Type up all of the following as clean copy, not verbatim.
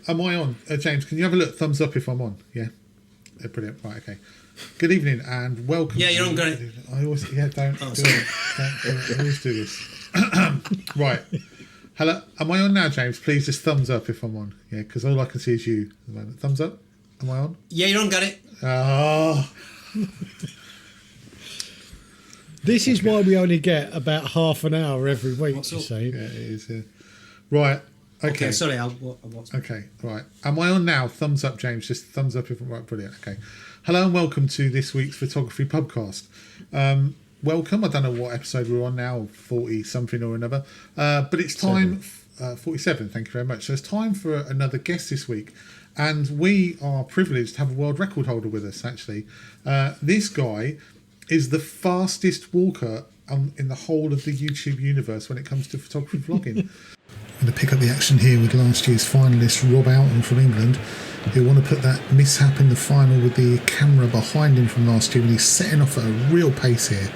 Am I on? James, can you have a look? Thumbs up if I'm on. Yeah. Brilliant. Right, okay. Good evening and welcome. Yeah, you're on, got it. I always, don't do it. Don't do it. I always do this. Right. Hello. Am I on now, James? Please just thumbs up if I'm on. Yeah, because all I can see is you at the moment. Thumbs up? Am I on? Yeah, you're on, got it. Oh. This is why we only get about half an hour every week, What's you up? see. Yeah, it is. Right. Okay. Sorry, I'll watch. Okay, right. Am I on now? Thumbs up, James. Just thumbs up if I'm right. Brilliant. Okay. Hello and welcome to this week's photography pubcast. Welcome. I don't know what episode we're on now, 40 something or another. But it's time, 47, thank you very much. So it's time for another guest this week. And we are privileged to have a world record holder with us, actually. This guy is the fastest walker in the whole of the YouTube universe when it comes to photography vlogging. I'm going to pick up the action here with last year's finalist Rob Outen from England. He'll want to put that mishap in the final with the camera behind him from last year, and he's setting off at a real pace here.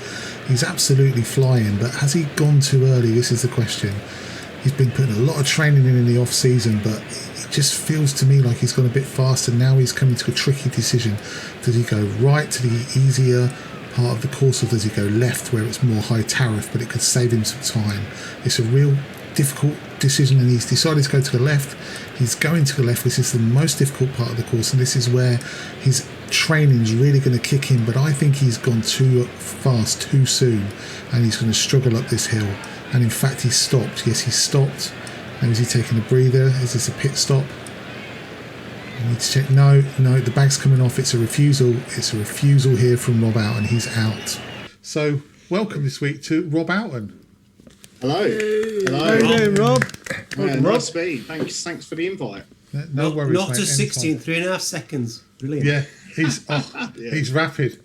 He's absolutely flying, but has he gone too early? This is the question. He's been putting a lot of training in the off-season, but it just feels to me like he's gone a bit faster. Now he's coming to a tricky decision. Does he go right to the easier part of the course, or does he go left where it's more high tariff, but it could save him some time? It's a real difficult decision, and he's decided to go to the left. He's going to the left. This is the most difficult part of the course, and this is where his training is really going to kick in, but I think he's gone too fast too soon, and he's going to struggle up this hill. And in fact he's stopped. Yes, he's stopped. Now is he taking a breather? Is this a pit stop? I need to check. No, the bag's coming off. It's a refusal here from Rob Alton. He's out. So welcome this week to Rob Alton. Hello. Hello. How you doing, Rob? Yeah, nice to be. Thanks for the invite. No worries, Not mate, to 60 in anytime. 3.5 seconds. Brilliant. Yeah, he's rapid.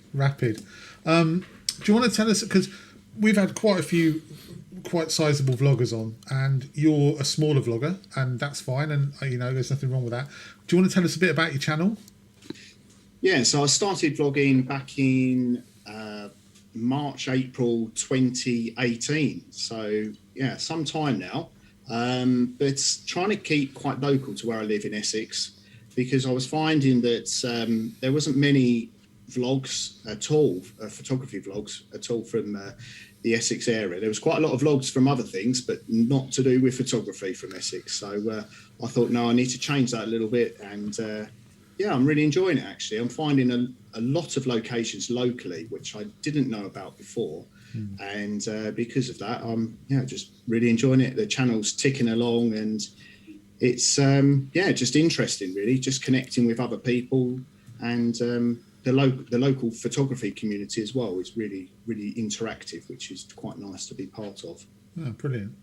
Do you want to tell us, because we've had quite a few quite sizable vloggers on, and you're a smaller vlogger, and that's fine, and there's nothing wrong with that. Do you want to tell us a bit about your channel? Yeah, so I started vlogging back in March, April 2018. So yeah, some time now. But trying to keep quite local to where I live in Essex, because I was finding that there wasn't many vlogs at all, photography vlogs at all from the Essex area. There was quite a lot of vlogs from other things, but not to do with photography from Essex. So I thought, no, I need to change that a little bit. And yeah, I'm really enjoying it, actually. I'm finding a lot of locations locally, which I didn't know about before. And because of that, I'm just really enjoying it. The channel's ticking along, and it's just interesting, really, just connecting with other people, and the local photography community as well is really, really interactive, which is quite nice to be part of. Oh, brilliant.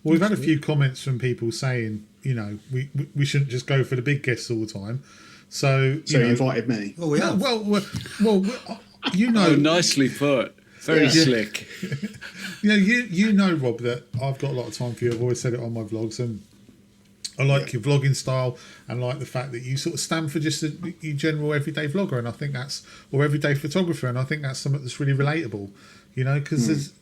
Well, we've had a few comments from people saying, we shouldn't just go for the big guests all the time. So you invited me. Oh, yeah. Well, Oh, nicely put. Very slick. You know, Rob, that I've got a lot of time for you. I've always said it on my vlogs, and I like your vlogging style, and like the fact that you sort of stand for just a general everyday vlogger, and I think or everyday photographer, and I think that's something that's really relatable, because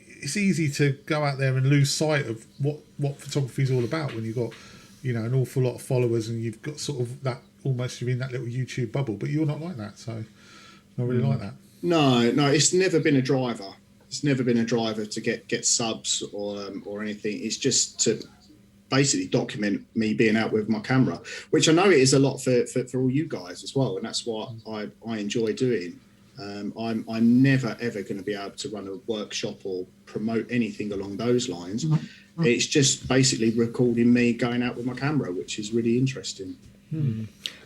it's easy to go out there and lose sight of what photography is all about when you've got, an awful lot of followers, and you've got sort of that, almost you're in that little YouTube bubble, but you're not like that, so not really like that. No, it's never been a driver. It's never been a driver to get subs or anything. It's just to basically document me being out with my camera, which I know it is a lot for all you guys as well, and that's what I enjoy doing. I'm never ever going to be able to run a workshop or promote anything along those lines. It's just basically recording me going out with my camera, which is really interesting.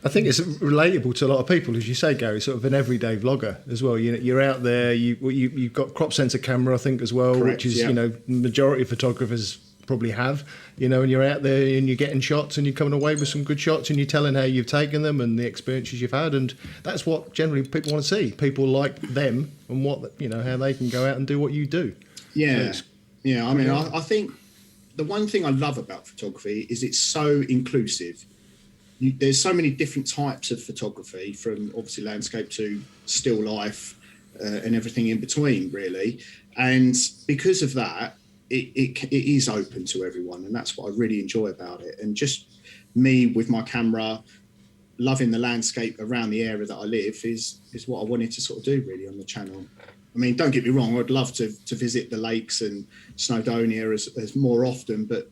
I think it's relatable to a lot of people, as you say, Gary, sort of an everyday vlogger as well. You're out there, you've got crop sensor camera, I think, as well, Correct, which is, the majority of photographers probably have, and you're out there and you're getting shots and you're coming away with some good shots and you're telling how you've taken them and the experiences you've had, and that's what generally people want to see. People like them and how they can go out and do what you do. Yeah, I mean, I think the one thing I love about photography is it's so inclusive. There's so many different types of photography, from obviously landscape to still life and everything in between, really. And because of that, it is open to everyone, and that's what I really enjoy about it. And just me with my camera, loving the landscape around the area that I live is what I wanted to sort of do really on the channel. I mean, don't get me wrong, I'd love to visit the lakes and Snowdonia as more often, but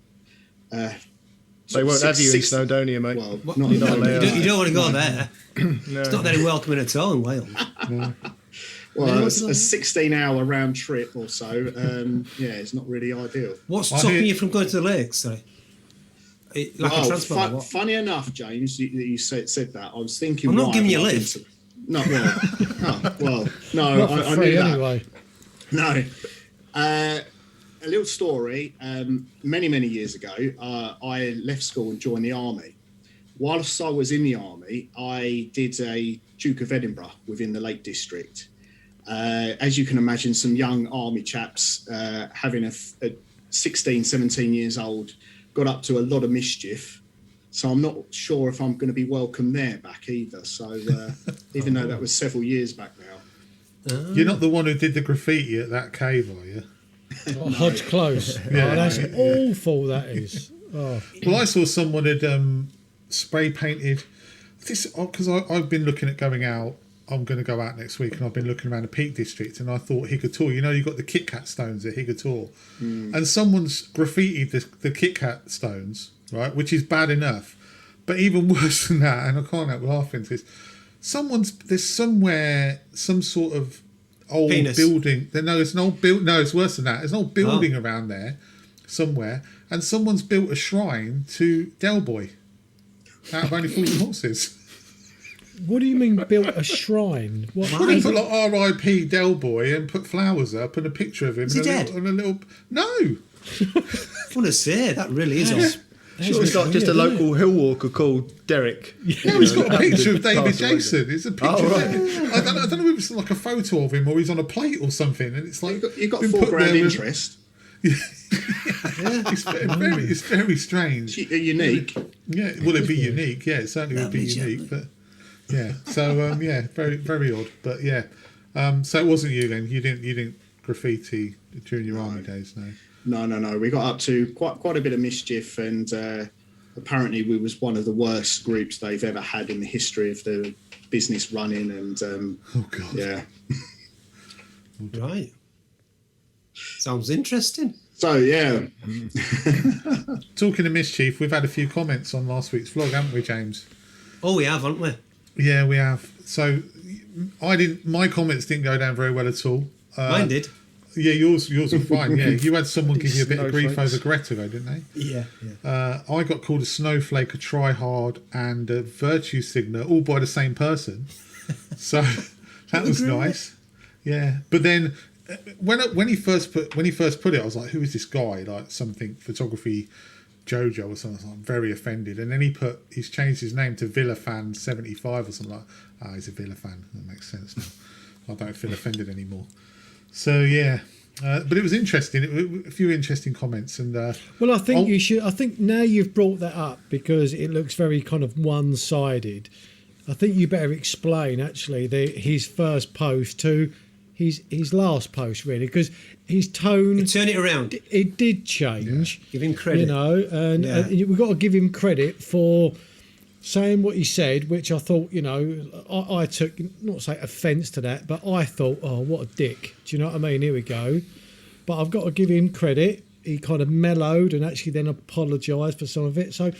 they won't have you in Snowdonia, mate. Well, you don't want to go there. No. It's not very welcoming at all in Wales. No. Well, a 16-hour round trip or so, it's not really ideal. What's stopping you from going to the lakes? Sorry. Lack of transport. Funny enough, James, that you said that. I was thinking. I'm not giving you a lift. No, no. I knew that. Anyway. No. A little story. Many years ago, I left school and joined the army. Whilst I was in the army, I did a Duke of Edinburgh within the Lake District. As you can imagine, some young army chaps having a 16, 17 years old got up to a lot of mischief. So I'm not sure if I'm going to be welcome there back either. So even though that was several years back now. You're not the one who did the graffiti at that cave, are you? Oh, Hodge Close. Yeah. Oh, that's awful, that is. Oh. Well, I saw someone had spray painted this, because I've been looking at going out. I'm going to go out next week, and I've been looking around the Peak District, and I thought Higator. You know, you've got the Kit Kat stones at Higator, and someone's graffitied the Kit Kat stones, right, which is bad enough, but even worse than that, and I can't help laughing at this. There's somewhere some sort of old building. No, it's an old build. No, it's worse than that. There's an old building around there somewhere, and someone's built a shrine to Del Boy out of Only Fools and Horses. What do you mean built a shrine? What? They put like R.I.P. Del Boy and put flowers up and a picture of him. Is he dead? No. I want to say that really is odd. Sure, it's not just a local hill walker called Derek. No, he's got a picture of David Jason. It's a picture. I don't know if it's like a photo of him or he's on a plate or something. And it's like you've got foreground interest. It's very strange. Unique. Yeah, well, it'd be unique. Yeah, it certainly would be unique. But yeah, so very very odd. But yeah, so it wasn't you then. You didn't graffiti during your army days, no. No. We got up to quite a bit of mischief, and apparently we was one of the worst groups they've ever had in the history of the business running. And oh god, yeah, right. Sounds interesting. So yeah. Talking of mischief, we've had a few comments on last week's vlog, haven't we, James? Oh, we have, haven't we? Yeah, we have. So my comments didn't go down very well at all. Mine did. Yeah, yours were fine. Yeah, you had someone give you a bit of grief over Greta, though, didn't they? Yeah. I got called a snowflake, a try-hard, and a virtue signaler, all by the same person. So that was nice. Yeah, but then when he first put it, I was like, "Who is this guy?" Like something photography Jojo or something. I'm very offended. And then he's changed his name to Villafan 75 or something like. He's a Villafan. That makes sense now. I don't feel offended anymore. So yeah, but it was interesting. A few interesting comments, and well, I think you should. I think now you've brought that up because it looks very kind of one-sided. I think you better explain actually his first post to his last post, really, because his tone. Turn it around. It did change. Yeah. Give him credit. You know, and we've got to give him credit for saying what he said, which I thought, you know, I took, not say offence to that, but I thought, oh, what a dick. Do you know what I mean? Here we go. But I've got to give him credit. He kind of mellowed and actually then apologised for some of it. So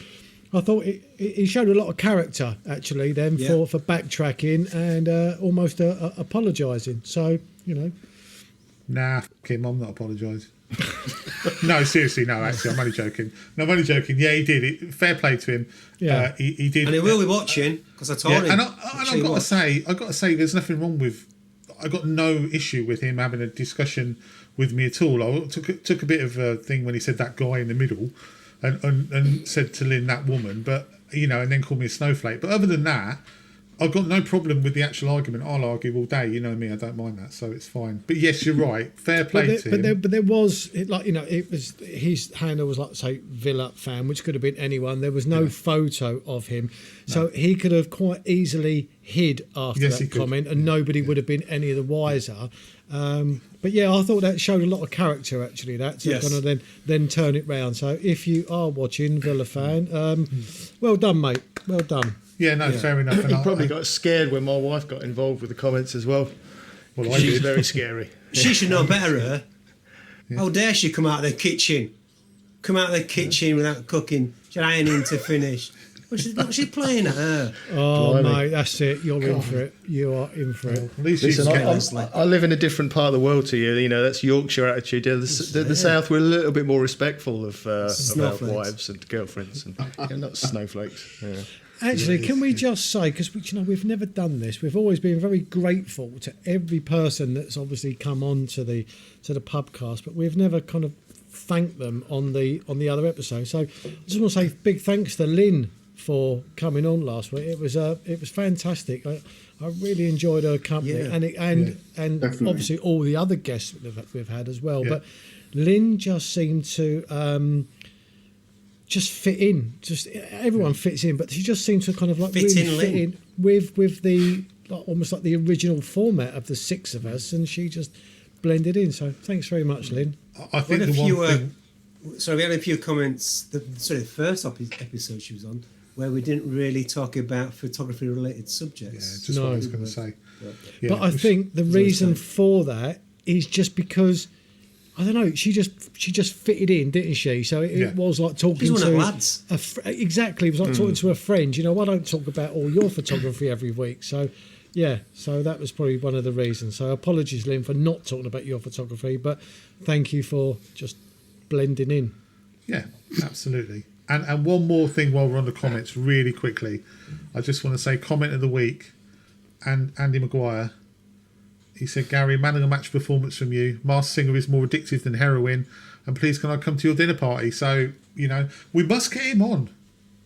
I thought he showed a lot of character, actually, then for backtracking and almost apologising. So, you know. Nah, Kim, I'm not apologising. No, seriously, no. Actually, I'm only joking. No, I'm only joking. Yeah, he did. Fair play to him. Yeah, he did, and he will be watching because I told him. And I've got to say, there's nothing wrong with. I got no issue with him having a discussion with me at all. I took a bit of a thing when he said that guy in the middle, and said to Lynn that woman, but you know, and then called me a snowflake. But other than that, I've got no problem with the actual argument. I'll argue all day. You know me, I don't mind that, so it's fine. But yes, you're right. Fair play to him. But there was, like, you know, it was his handle was like, say, Villa fan, which could have been anyone. There was no photo of him, so he could have quite easily hid after that comment, and nobody would have been any the wiser. But yeah, I thought that showed a lot of character, actually, that to kind of then turn it round. So if you are watching, Villa fan, well done, mate. Well done. Yeah, no, fair enough. He probably got scared when my wife got involved with the comments as well. Well, she was very scary. She should know better, her. How dare she come out of the kitchen? Come out of the kitchen without cooking. She's ironing to finish. What's she playing at her? Oh, Blimey. mate, that's it. You're in for it. You are in for it. At least Listen, I live in a different part of the world to you. You know, that's Yorkshire attitude. Yeah, the South, we're a little bit more respectful of our wives and girlfriends, and not snowflakes. Yeah. Actually, can we just say, because we've never done this, we've always been very grateful to every person that's obviously come on to the Pubcast, but we've never kind of thanked them on the other episode. So I just want to say big thanks to Lynn for coming on last week. It was fantastic. I really enjoyed her company, and obviously all the other guests that we've had as well. Yeah. But Lynn just seemed to just fit in. Just everyone fits in, but she just seemed to kind of like fit in with the almost like the original format of the six of us, and she just blended in. So thanks very much, Lynn. I think we had a few comments. The first episode she was on, where we didn't really talk about photography-related subjects. Yeah, just what I was going to say. Yeah. But I think the reason for that is just because, I don't know, she just fitted in, didn't she? So it was like talking to lads. Exactly, it was like talking to a friend. You know, I don't talk about all your photography every week. So, yeah, so that was probably one of the reasons. So apologies, Lynn, for not talking about your photography, but thank you for just blending in. Yeah, absolutely. And one more thing while we're on the comments, really quickly. I just want to say comment of the week, and Andy Maguire. He said, Gary, man of the match performance from you. Masked Singer is more addictive than heroin. And please, can I come to your dinner party? So, we must get him on.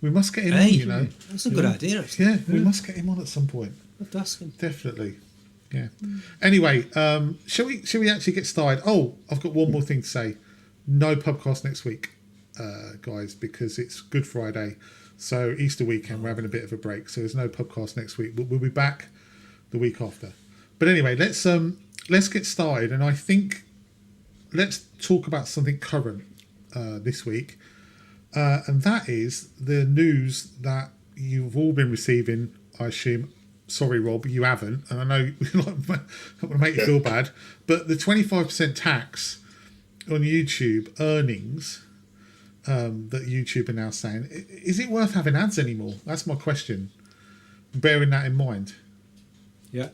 We must get him on, you know. That's a good idea, actually. Yeah, we must get him on at some point. I'll have to ask him. Definitely. Yeah. Anyway, shall we actually get started? Oh, I've got one more thing to say. No Pubcast next week, guys, because it's Good Friday. So Easter weekend, we're having a bit of a break. So there's no Pubcast next week. We'll be back the week after. But anyway, let's get started, and I think let's talk about something current this week, and that is the news that you've all been receiving. I assume. Sorry, Rob, you haven't, and I know I'm going to make you feel bad, but the 25% tax on YouTube earnings that YouTube are now saying, is it worth having ads anymore? That's my question. Bearing that in mind. Yeah.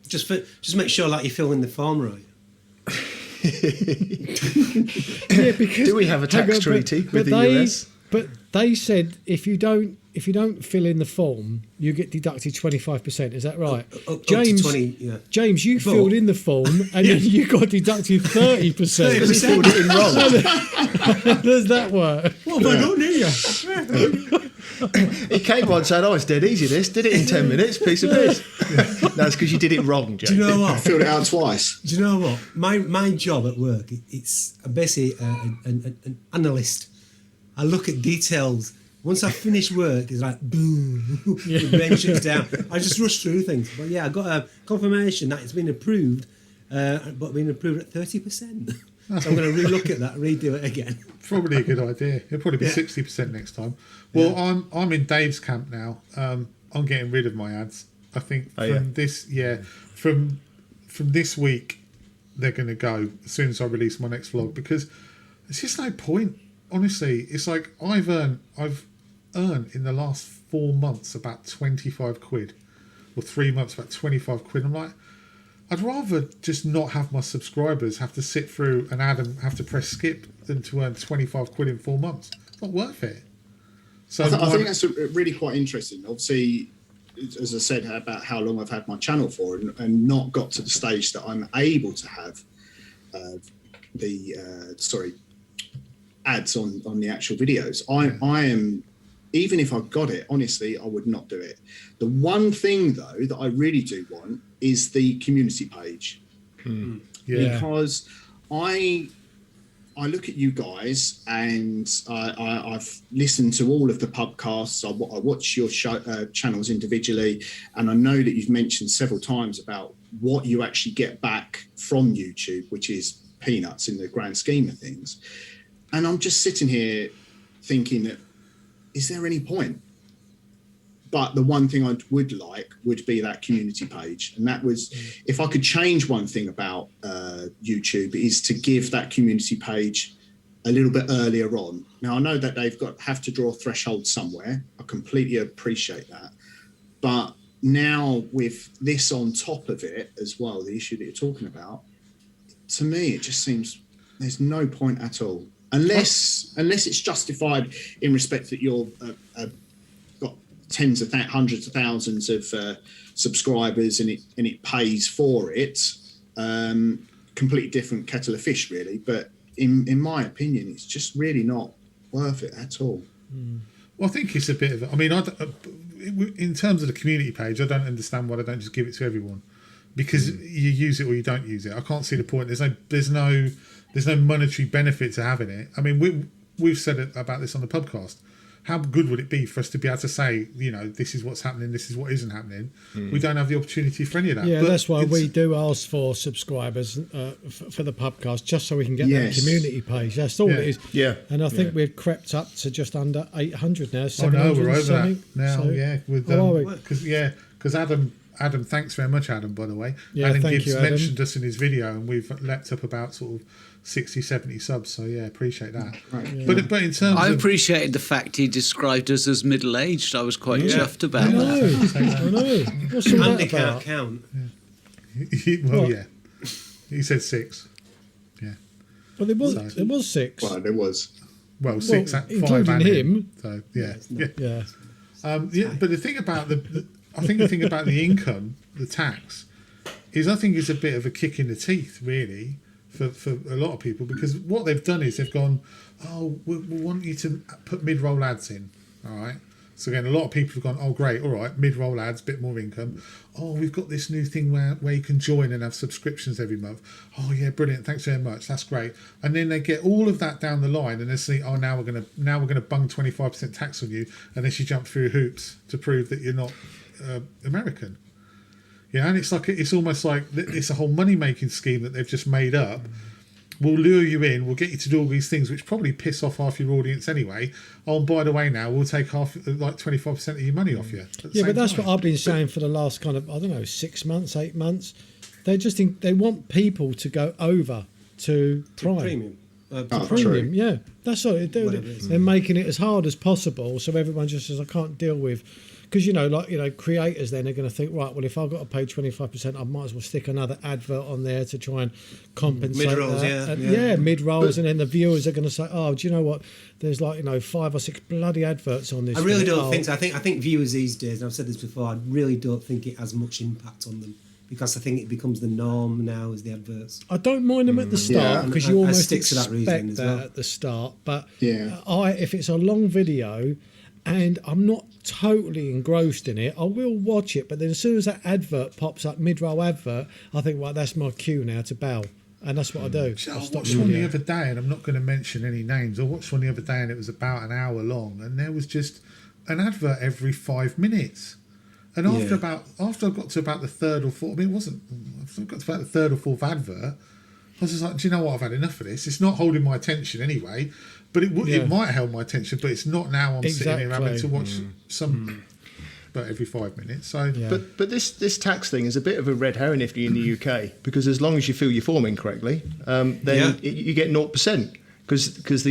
Just make sure like you're filling the form right. Yeah, because do we have a tax treaty with the US? But they said if you don't fill in the form, you get deducted 25%. Is that right? James, up to 20, yeah. James, you filled in the form and then you got deducted 30%. Because he filled it in wrong. How does that work? What have I done here? He came on saying, it's dead easy this. Did it in 10 minutes, piece of piss. No, it's because you did it wrong, James. Do you know what? Filled it out twice. Do you know what? My job at work, I'm basically an analyst. I look at details. Once I finish work, it's like, boom, the brain shuts down. I just rush through things. But yeah, I got a confirmation that it's been approved, but been approved at 30%. So I'm going to relook at that, redo it again. Probably a good idea. It'll probably be 60% next time. Well, I'm in Dave's camp now. I'm getting rid of my ads. I think from this week they're going to go as soon as I release my next vlog, because there's just no point. Honestly, it's like I've earned in the last 4 months about 25 quid, or 3 months about 25 quid. I'm like, I'd rather just not have my subscribers have to sit through an ad and have to press skip than to earn 25 quid in 4 months. It's not worth it. So I think that's really quite interesting. Obviously, as I said about how long I've had my channel for, and not got to the stage that I'm able to have ads on the actual videos. I am even if I got it, honestly, I would not do it. The one thing though that I really do want is the community page, because I look at you guys, and I've listened to all of the podcasts. I watch your channels individually, and I know that you've mentioned several times about what you actually get back from YouTube, which is peanuts in the grand scheme of things. And I'm just sitting here thinking that, is there any point? But the one thing I would like would be that community page. And that was, if I could change one thing about YouTube, is to give that community page a little bit earlier on. Now, I know that have to draw a threshold somewhere. I completely appreciate that. But now with this on top of it as well, the issue that you're talking about, to me, it just seems there's no point at all. Unless it's justified in respect that you're got hundreds of thousands of subscribers and it pays for it. Completely different kettle of fish, really. But in my opinion, it's just really not worth it at all. Well, I think it's a bit of. I mean, in terms of the community page, I don't understand why they don't just give it to everyone, because you use it or you don't use it. I can't see the point. There's no monetary benefit to having it. I mean, we've said it about this on the podcast. How good would it be for us to be able to say, this is what's happening, this is what isn't happening? We don't have the opportunity for any of that. Yeah, but that's why we do ask for subscribers for the podcast, just so we can get that community page. That's all it is. Yeah. And I think we've crept up to just under 800 now. Oh no, we're over something. that now. So, yeah, because Adam, thanks very much, Adam. By the way, Adam thank Gibbs you, Adam. mentioned us in his video, and we've leapt up about sort of 60, 70 subs. So yeah, appreciate that. Right. Yeah. But in terms I of appreciated the fact he described us as middle-aged. I was quite chuffed I about know. that. I know. What's all Andy that can't about? count. well, What? yeah, he said 6. Yeah, Well, there was 6. Well, there was. well 6, 5, including and him. So yeah. Yeah. But the thing about I think the thing about the income, the tax, is I think it's a bit of a kick in the teeth, really, for a lot of people, because what they've done is they've gone, we want you to put mid-roll ads in, all right? So again, a lot of people have gone, oh great, all right, mid-roll ads, bit more income. Oh, we've got this new thing where you can join and have subscriptions every month. Oh yeah, brilliant, thanks very much, that's great. And then they get all of that down the line, and they say, oh, now we're gonna bung 25% tax on you, unless you jump through hoops to prove that you're not American. And it's almost like it's a whole money-making scheme that they've just made up. We'll lure you in, we'll get you to do all these things, which probably piss off half your audience anyway. Oh, and by the way, now we'll take 25% of your money off you. Yeah, but that's what I've been saying for the last 6 months, 8 months. They want people to go over to Prime. Premium. Premium, yeah. That's what they do. Whatever it is. They're making it as hard as possible, so everyone just says, I can't deal with. Because, creators then are going to think, right, well, if I've got to pay 25%, I might as well stick another advert on there to try and compensate. Mid-rolls, that. yeah. Mid-rolls, and then the viewers are going to say, oh, do you know what? There's 5 or 6 bloody adverts on this. I really don't think so. I think viewers these days, and I've said this before, I really don't think it has much impact on them, because I think it becomes the norm now as the adverts. I don't mind them at the start, because you I almost stick to that expect reasoning as well. at the start. But Yeah. if it's a long video and I'm not totally engrossed in it, I will watch it. But then as soon as that advert pops up, mid-roll advert, I think, well, that's my cue now to bow. And that's what I do. I watched one the other day, and I'm not going to mention any names. I watched one the other day, and it was about an hour long, and there was just an advert every 5 minutes. And after I got to about the third or fourth, after I got to about the third or fourth advert, I was just like, do you know what? I've had enough of this. It's not holding my attention anyway, but it might hold my attention, but it's not now. I'm sitting here having to watch some about every 5 minutes. So, But this tax thing is a bit of a red herring if you're in the UK, because as long as you fill your form in correctly, then you get 0%. Because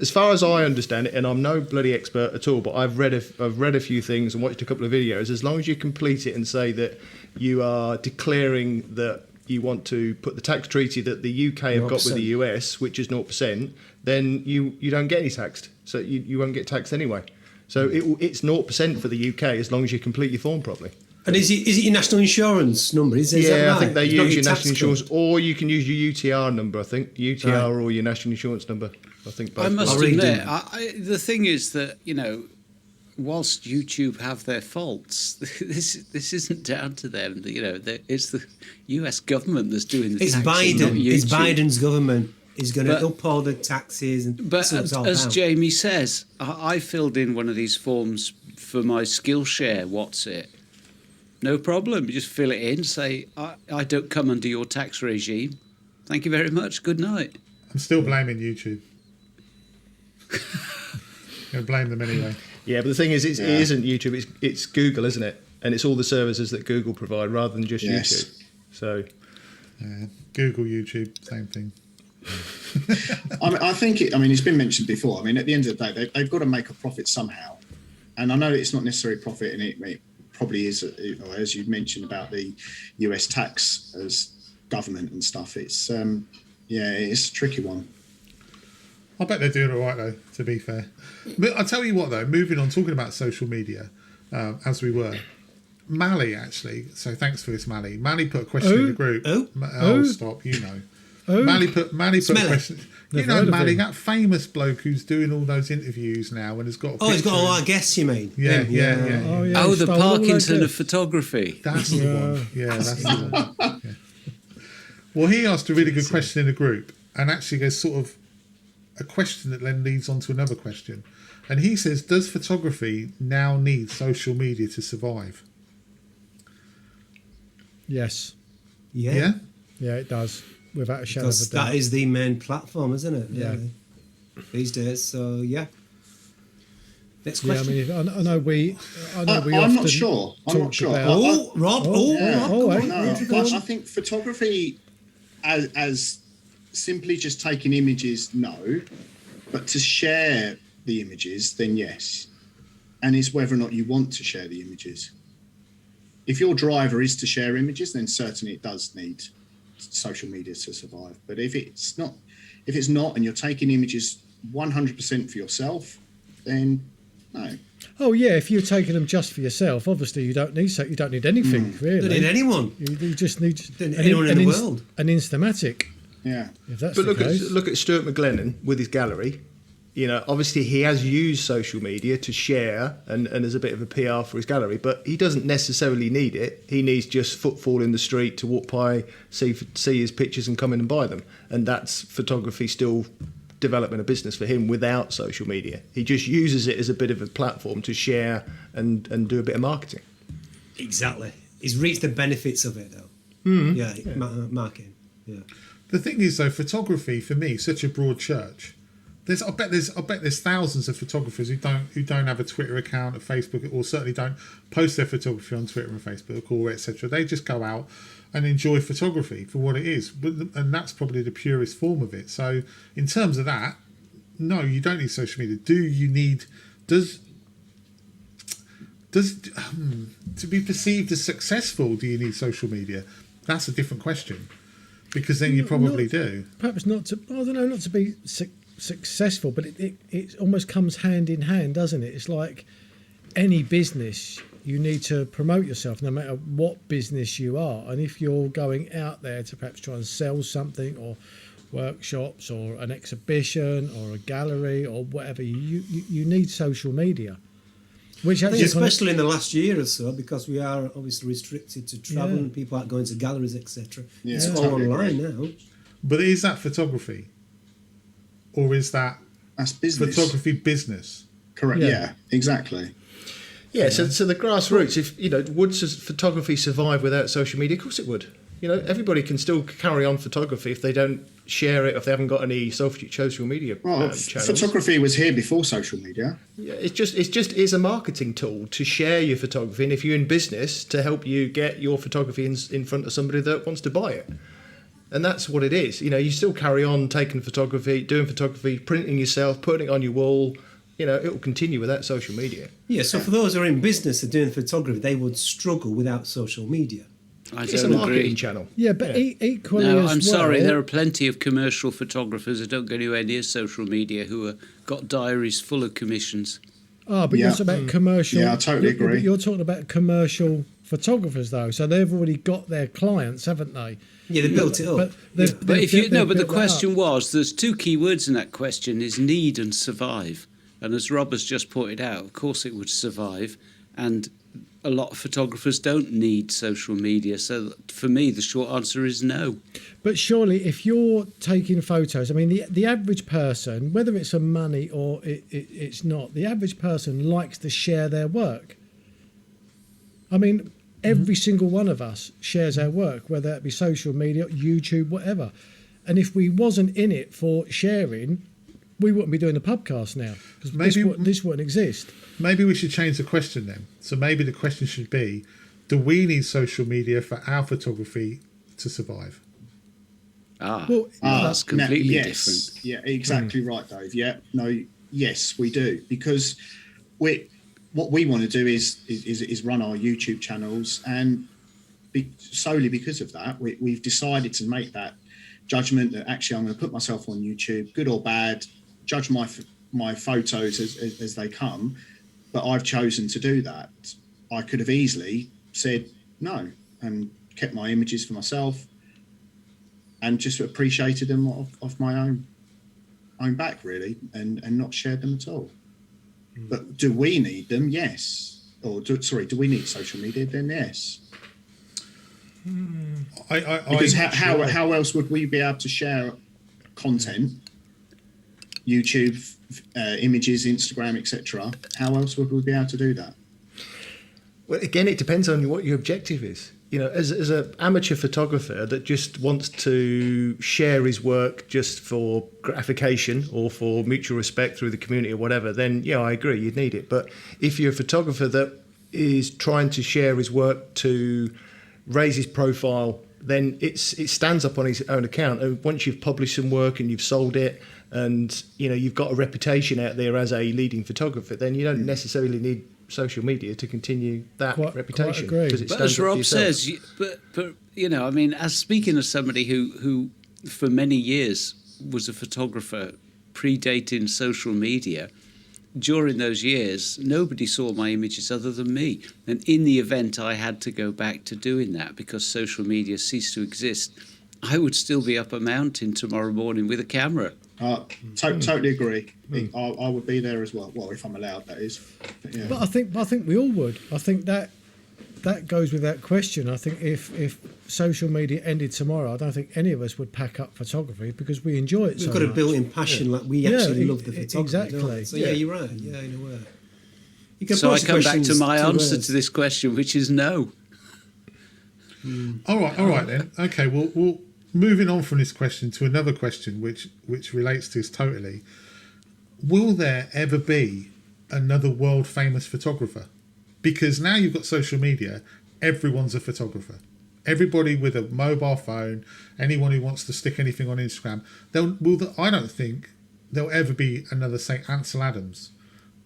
as far as I understand it, and I'm no bloody expert at all, but I've read a few things and watched a couple of videos. As long as you complete it and say that you are declaring that you want to put the tax treaty that the UK have got with the US, which is 0%, then you don't get any taxed. So you won't get taxed anyway. So it's 0% for the UK as long as you complete your form properly. And is it your national insurance number? Is that right? I think they It's not use your tax national insurance, code. or you can use your UTR number. I think UTR or your national insurance number. I think both. I must I'll read admit, them. the thing is that whilst YouTube have their faults, this isn't down to them. You know, it's the US government that's doing the It's taxing, not Biden. It's YouTube. Biden's government is going But- to up all the taxes and But sort it all as out. Jamie says, I filled in one of these forms for my Skillshare. What's it? No problem. You just fill it in. Say I don't come under your tax regime. Thank you very much. Good night. I'm still blaming YouTube. Gonna blame them anyway. Yeah, but the thing is, it isn't YouTube. It's Google, isn't it? And it's all the services that Google provide rather than just Yes. YouTube. So Google, YouTube, same thing. I think it's been mentioned before. I mean, at the end of the day, they've got to make a profit somehow. And I know it's not necessarily profit, and it probably is, as you mentioned about the US tax as government and stuff. It's it's a tricky one. I bet they're doing all right, though, to be fair. But I'll tell you what, though, moving on, talking about social media, as we were, Mally, actually, so thanks for this, Mally. Mally put a question in the group. Stop, you know. Mally put a question. You know, Mally, that famous bloke who's doing all those interviews now and has got a He's got all picture. our guests, you mean? Yeah. Oh, yeah, Oh, he the stole all those Parkinson of gifts. photography. That's the one. Yeah, that's the one. Yeah. Well, he asked a really good question in the group, and actually there's sort of a question that then leads on to another question. And he says, does photography now need social media to survive? Yes. Yeah. Yeah, it does. Without a shadow Because of a doubt. that is the main platform, isn't it? Yeah. These days. So, yeah. Next Yeah, I question. mean, I know we I'm often not sure. I'm not talk sure. about- Rob. Yeah. Rob. Oh, come hey. on, Yeah. go on. I think photography, as simply just taking images, no, but to share the images, then yes. And it's whether or not you want to share the images. If your driver is to share images, then certainly it does need social media to survive. But if it's not, and you're taking images 100% for yourself, then no. Oh yeah, if you're taking them just for yourself, obviously you don't need anything really. Don't need anyone. You just need Anyone in the world. an Instamatic. Yeah. If that's But the case. look at Stuart McGlennon with his gallery. You know, obviously he has used social media to share and as a bit of a PR for his gallery, but he doesn't necessarily need it. He needs just footfall in the street to walk by, see his pictures and come in and buy them. And that's photography still developing a business for him without social media. He just uses it as a bit of a platform to share and do a bit of marketing. Exactly. He's reached the benefits of it, though. Yeah, marketing. Yeah. The thing is, though, photography for me is such a broad church. I bet there's thousands of photographers who don't have a Twitter account, a Facebook, or certainly don't post their photography on Twitter and Facebook or etc. They just go out and enjoy photography for what it is, and that's probably the purest form of it. So, in terms of that, no, you don't need social media. Do you need? Does to be perceived as successful? Do you need social media? That's a different question, because then you probably do. Perhaps not to. I don't know, not to be successful, but it almost comes hand in hand, doesn't it? It's like any business. You need to promote yourself no matter what business you are. And if you're going out there to perhaps try and sell something or workshops or an exhibition or a gallery or whatever, you need social media. Which I think actually especially in the last year or so, because we are obviously restricted to travel and people aren't going to galleries, etc. Yeah, It's all totally online agree. now. But is that photography, or is that That's business. photography business? Correct. Yeah. Yeah, exactly. Yeah, so the grassroots, if would photography survive without social media? Of course it would. Everybody can still carry on photography if they don't share it, if they haven't got any social media Well, channels. photography was here before social media. Yeah, it's a marketing tool to share your photography, and if you're in business, to help you get your photography in front of somebody that wants to buy it. And that's what it is. You still carry on taking photography, doing photography, printing yourself, putting it on your wall. It will continue without social media. Yeah, so for those who are in business and doing photography, they would struggle without social media. I It's a don't marketing agree. channel. Yeah, but equally No, as I'm sorry. well- There are plenty of commercial photographers who don't go anywhere near social media who have got diaries full of commissions. Oh, but Yeah. you're talking about commercial. Yeah, I totally agree. But you're talking about commercial photographers, though, so they've already got their clients, haven't they? Yeah, they built it up. But they've- But they've if you built- no, they've but the built that up. question was, there's two key words in that question: is need and survive. And as Rob has just pointed out, of course it would survive. And a lot of photographers don't need social media. So for me, the short answer is no. But surely, if you're taking photos, I mean, the average person, whether it's for money or it's not, the average person likes to share their work. I mean, every single one of us shares our work, whether it be social media, YouTube, whatever. And if we wasn't in it for sharing, we wouldn't be doing the Pubcast now, because this wouldn't exist. Maybe we should change the question then. So maybe the question should be, do we need social media for our photography to survive? Well, That's completely yes. different. Yeah, exactly right, Dave. Yeah, no, yes, we do, because what we want to do is run our YouTube channels, and solely because of that, we've decided to make that judgment that actually I'm going to put myself on YouTube, good or bad, judge my photos as they come, but I've chosen to do that. I could have easily said no and kept my images for myself and just appreciated them off my own back, really, and not shared them at all. But do we need them? Yes. Do we need social media? Then yes. Because how else would we be able to share content, YouTube, images, Instagram, etc.? How else would we be able to do that? Well, again, it depends on what your objective is. You know, as an amateur photographer that just wants to share his work just for gratification or for mutual respect through the community or whatever, then yeah, I agree, you'd need it. But if you're a photographer that is trying to share his work to raise his profile, then it stands up on his own account. And once you've published some work and you've sold it, and you know you've got a reputation out there as a leading photographer, then you don't necessarily need social media to continue that reputation. Quite agree. But as Rob says, but you know, I mean, as speaking as somebody who for many years was a photographer predating social media, during those years, nobody saw my images other than me. And in the event I had to go back to doing that because social media ceased to exist, I would still be up a mountain tomorrow morning with a camera. Totally agree. I would be there as well. Well, if I'm allowed, that is. But, yeah. But I think we all would. I think that goes without question. I think if social media ended tomorrow, I don't think any of us would pack up photography because we enjoy it. We've got a built-in passion, like we actually love the photography. Exactly. So yeah, you're right. Yeah, in a way. You can So I approach come back to questions my answer words. to this question, which is no. All right then. Okay, well, moving on from this question to another question, which relates to this totally. Will there ever be another world famous photographer? Because now you've got social media, everyone's a photographer. Everybody with a mobile phone, anyone who wants to stick anything on Instagram, I don't think there'll ever be another, say, Ansel Adams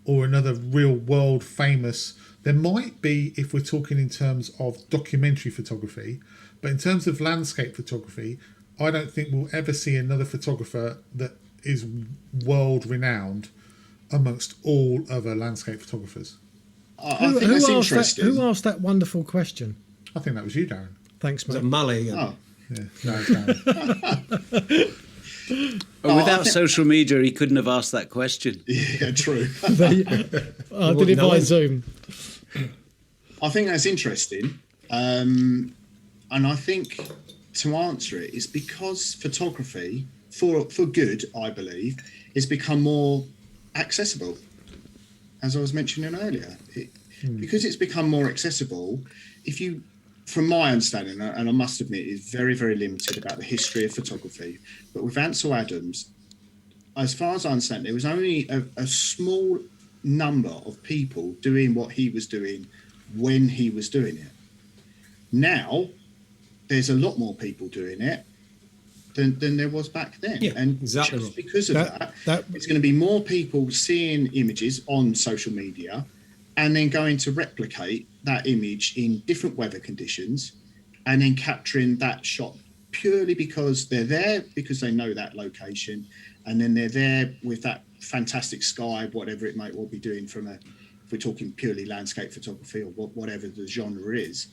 or another real world famous. There might be if we're talking in terms of documentary photography, but in terms of landscape photography, I don't think we'll ever see another photographer that is world renowned amongst all other landscape photographers. I think that's interesting. Who asked that wonderful question? I think that was you, Darren. Thanks, Was mate. it Mali? Oh. Yeah, no, Darren. Without social media, he couldn't have asked that question. Yeah, true. I did it via Zoom. I think that's interesting. And I think to answer it is because photography, for good, I believe, has become more accessible. As I was mentioning earlier, because it's become more accessible, from my understanding, and I must admit, is very, very limited about the history of photography, but with Ansel Adams, as far as I understand, there was only a small number of people doing what he was doing when he was doing it. Now, there's a lot more people doing it than there was back then. Yeah, and exactly. just because of that, it's going to be more people seeing images on social media and then going to replicate that image in different weather conditions and then capturing that shot purely because they're there, because they know that location, and then they're there with that fantastic sky, whatever it might well be doing if we're talking purely landscape photography or whatever the genre is.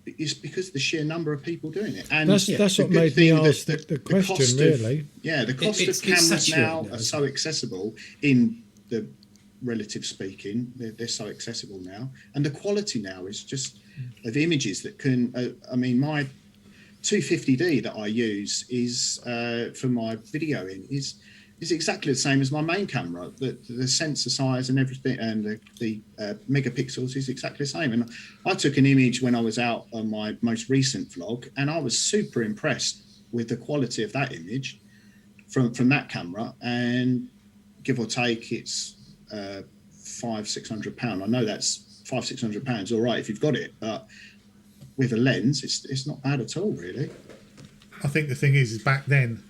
it's because of the sheer number of people doing it. And That's what made me ask the question, cost really. The cost It's of cameras saturated now now, are so accessible in the relative speaking. They're so accessible now. And the quality now is just of images that can, my 250D that I use is for my videoing is exactly the same as my main camera. The sensor size and everything, and the megapixels is exactly the same. And I took an image when I was out on my most recent vlog, and I was super impressed with the quality of that image from that camera. And give or take, it's £500-600. I know that's £500-600 all right if you've got it, but with a lens, it's not bad at all, really. I think the thing is back then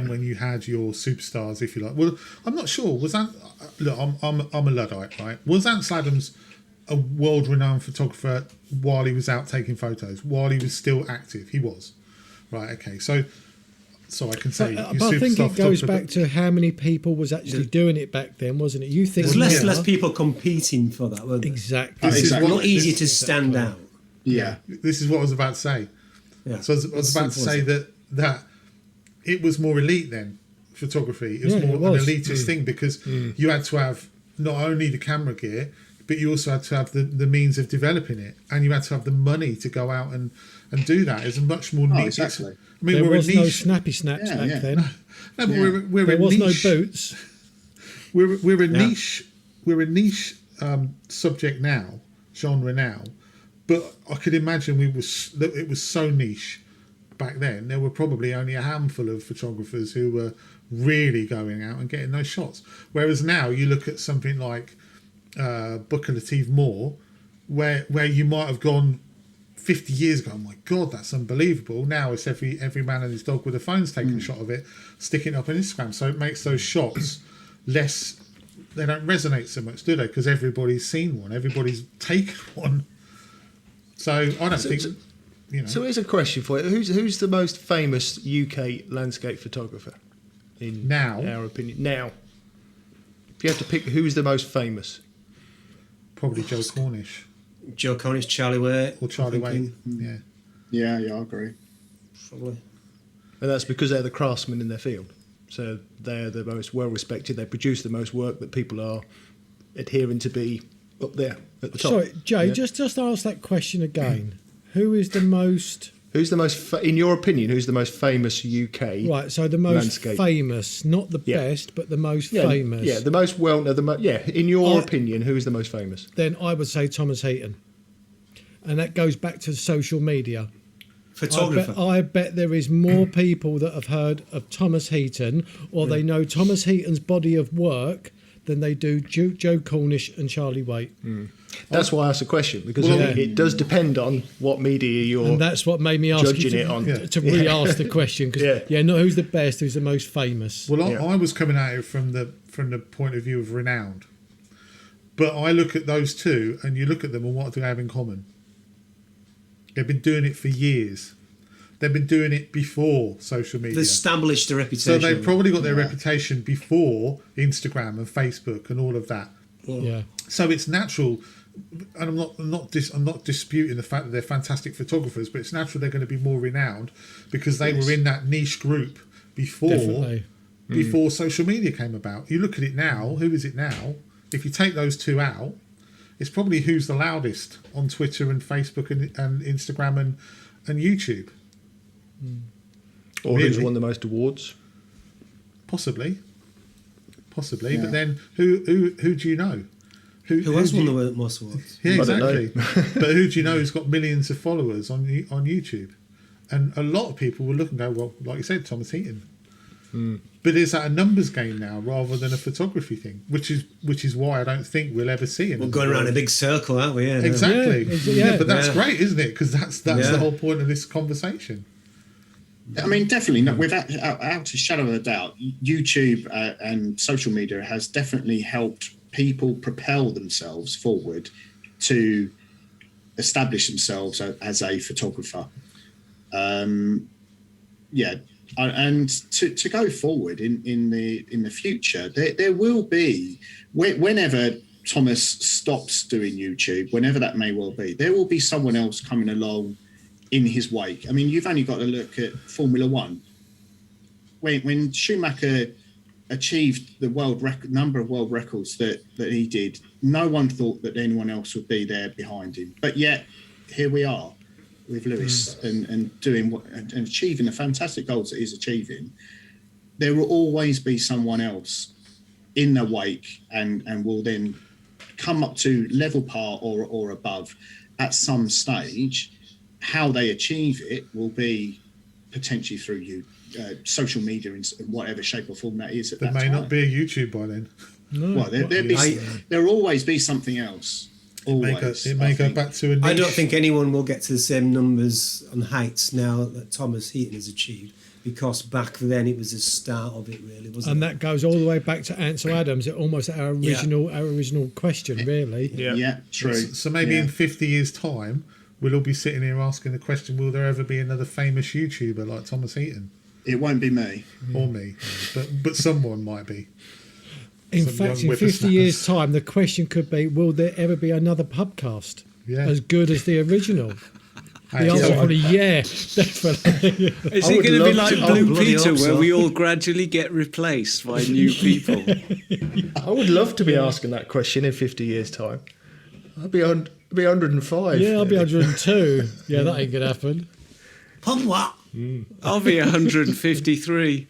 when you had your superstars, if you like. Well, I'm not sure. Was that? Look, I'm a Luddite, right? Was Ansel Adams a world-renowned photographer while he was out taking photos? While he was still active, he was. Right. Okay. So I can say. But I think it goes back to how many people was actually doing it back then, wasn't it? You think there's less people competing for that, weren't there? Exactly. This is It's what- not easy this- to stand out. Yeah. This is what I was about to say. Yeah. So I was about to say that it was more elite then, photography. It was more an elitist thing because you had to have not only the camera gear, but you also had to have the means of developing it, and you had to have the money to go out and do that. It's a much more niche. Exactly. I mean, there we're was a no niche. snappy snaps back then. No, but we're There a was niche. no boots. We're a niche. We're a niche subject now, genre now. But I could imagine it was so niche back then. There were probably only a handful of photographers who were really going out and getting those shots. Whereas now you look at something like Booker Latif Moore, where you might have gone 50 years ago, oh my God, that's unbelievable. Now it's every man and his dog with a phone's taking a shot of it, sticking it up on Instagram. So it makes those shots less, they don't resonate so much, do they? Because everybody's seen one, everybody's taken one. So I don't think, you know. So here's a question for you: Who's the most famous UK landscape photographer? In Now? our opinion, now. If you had to pick, who's the most famous? Probably Joe Cornish Joe Cornish, Charlie Way, or Charlie Way. thinking. Yeah. Yeah, I agree. Probably. And that's because they're the craftsmen in their field. So they're the most well respected. They produce the most work that people are adhering to be up there at the top. Sorry, Jay, Yeah. just ask that question again. Who is the most... Who's the most, in your opinion, who's the most famous UK? Right, so the most landscape? famous, not the Yeah. best, but the most Yeah, famous. Yeah, the most well. No, in your opinion, who's the most famous? Then I would say Thomas Heaton. And that goes back to social media. Photographer. I bet there is more people that have heard of Thomas Heaton or they know Thomas Heaton's body of work than they do Joe Cornish and Charlie Waite. That's why I asked the question, because Well, it does depend on what media you're. And that's what made me ask judging you it on. to re-ask the question. Because, not who's the best, who's the most famous. Well, Yeah. I was coming at it from the point of view of renowned. But I look at those two and you look at them and what do they have in common? They've been doing it for years. They've been doing it before social media. They've established a So reputation. they've probably got their reputation before Instagram and Facebook and all of that. Yeah. So it's natural, and I'm not disputing the fact that they're fantastic photographers, but it's natural they're going to be more renowned because they were in that niche group Definitely. before social media came about. You look at it now. Who is it now? If you take those two out, it's probably who's the loudest on Twitter and Facebook and Instagram and YouTube. Or who's Really? won the most awards? Possibly. Yeah. But then who do you know? Who has do won you- the most awards? Yeah, I don't know. exactly. But who do you know who's got millions of followers on YouTube? And a lot of people will look and go, well, like you said, Thomas Heaton. But is that a numbers game now rather than a photography thing? Which is why I don't think we'll ever see it. We're going around in a big circle, aren't we? Yeah. Exactly. Yeah, But that's yeah. great, isn't it? Because that's the Yeah. whole point of this conversation. I mean, definitely, no, without out a shadow of a doubt, YouTube and social media has definitely helped people propel themselves forward to establish themselves as a photographer. And to go forward in the future, there will be, whenever Thomas stops doing YouTube, whenever that may well be, there will be someone else coming along in his wake. I mean, you've only got to look at Formula One. When Schumacher achieved the number of world records that he did, no one thought that anyone else would be there behind him. But yet, here we are with Lewis and doing and achieving the fantastic goals that he's achieving. There will always be someone else in the wake and will then come up to level par or above at some stage. How they achieve it will be potentially through social media in whatever shape or form that is. There may not be a YouTube by then. No. Well, there'll always be something else. Always. It may go back to a niche. I don't think anyone will get to the same numbers and heights now that Thomas Heaton has achieved, because back then it was the start of it, really, wasn't And it? that goes all the way back to Ansel Adams, almost our original question, really. Yeah, true. So maybe in 50 years' time, we'll all be sitting here asking the question, will there ever be another famous YouTuber like Thomas Heaton? It won't be me. Or me. But someone might be. In Some fact, young in 50 years' whippersnappers. time, the question could be, will there ever be another Pubcast Yeah. as good as the original? Hey, The answer so- probably definitely. Is I it would going to be love like to- Blue bloody Peter, hope where so. we all gradually get replaced by new people? I would love to be asking that question in 50 years' time. I'd be 105. Yeah, I'll be 102. Yeah, that ain't going to happen. What? I'll be 153.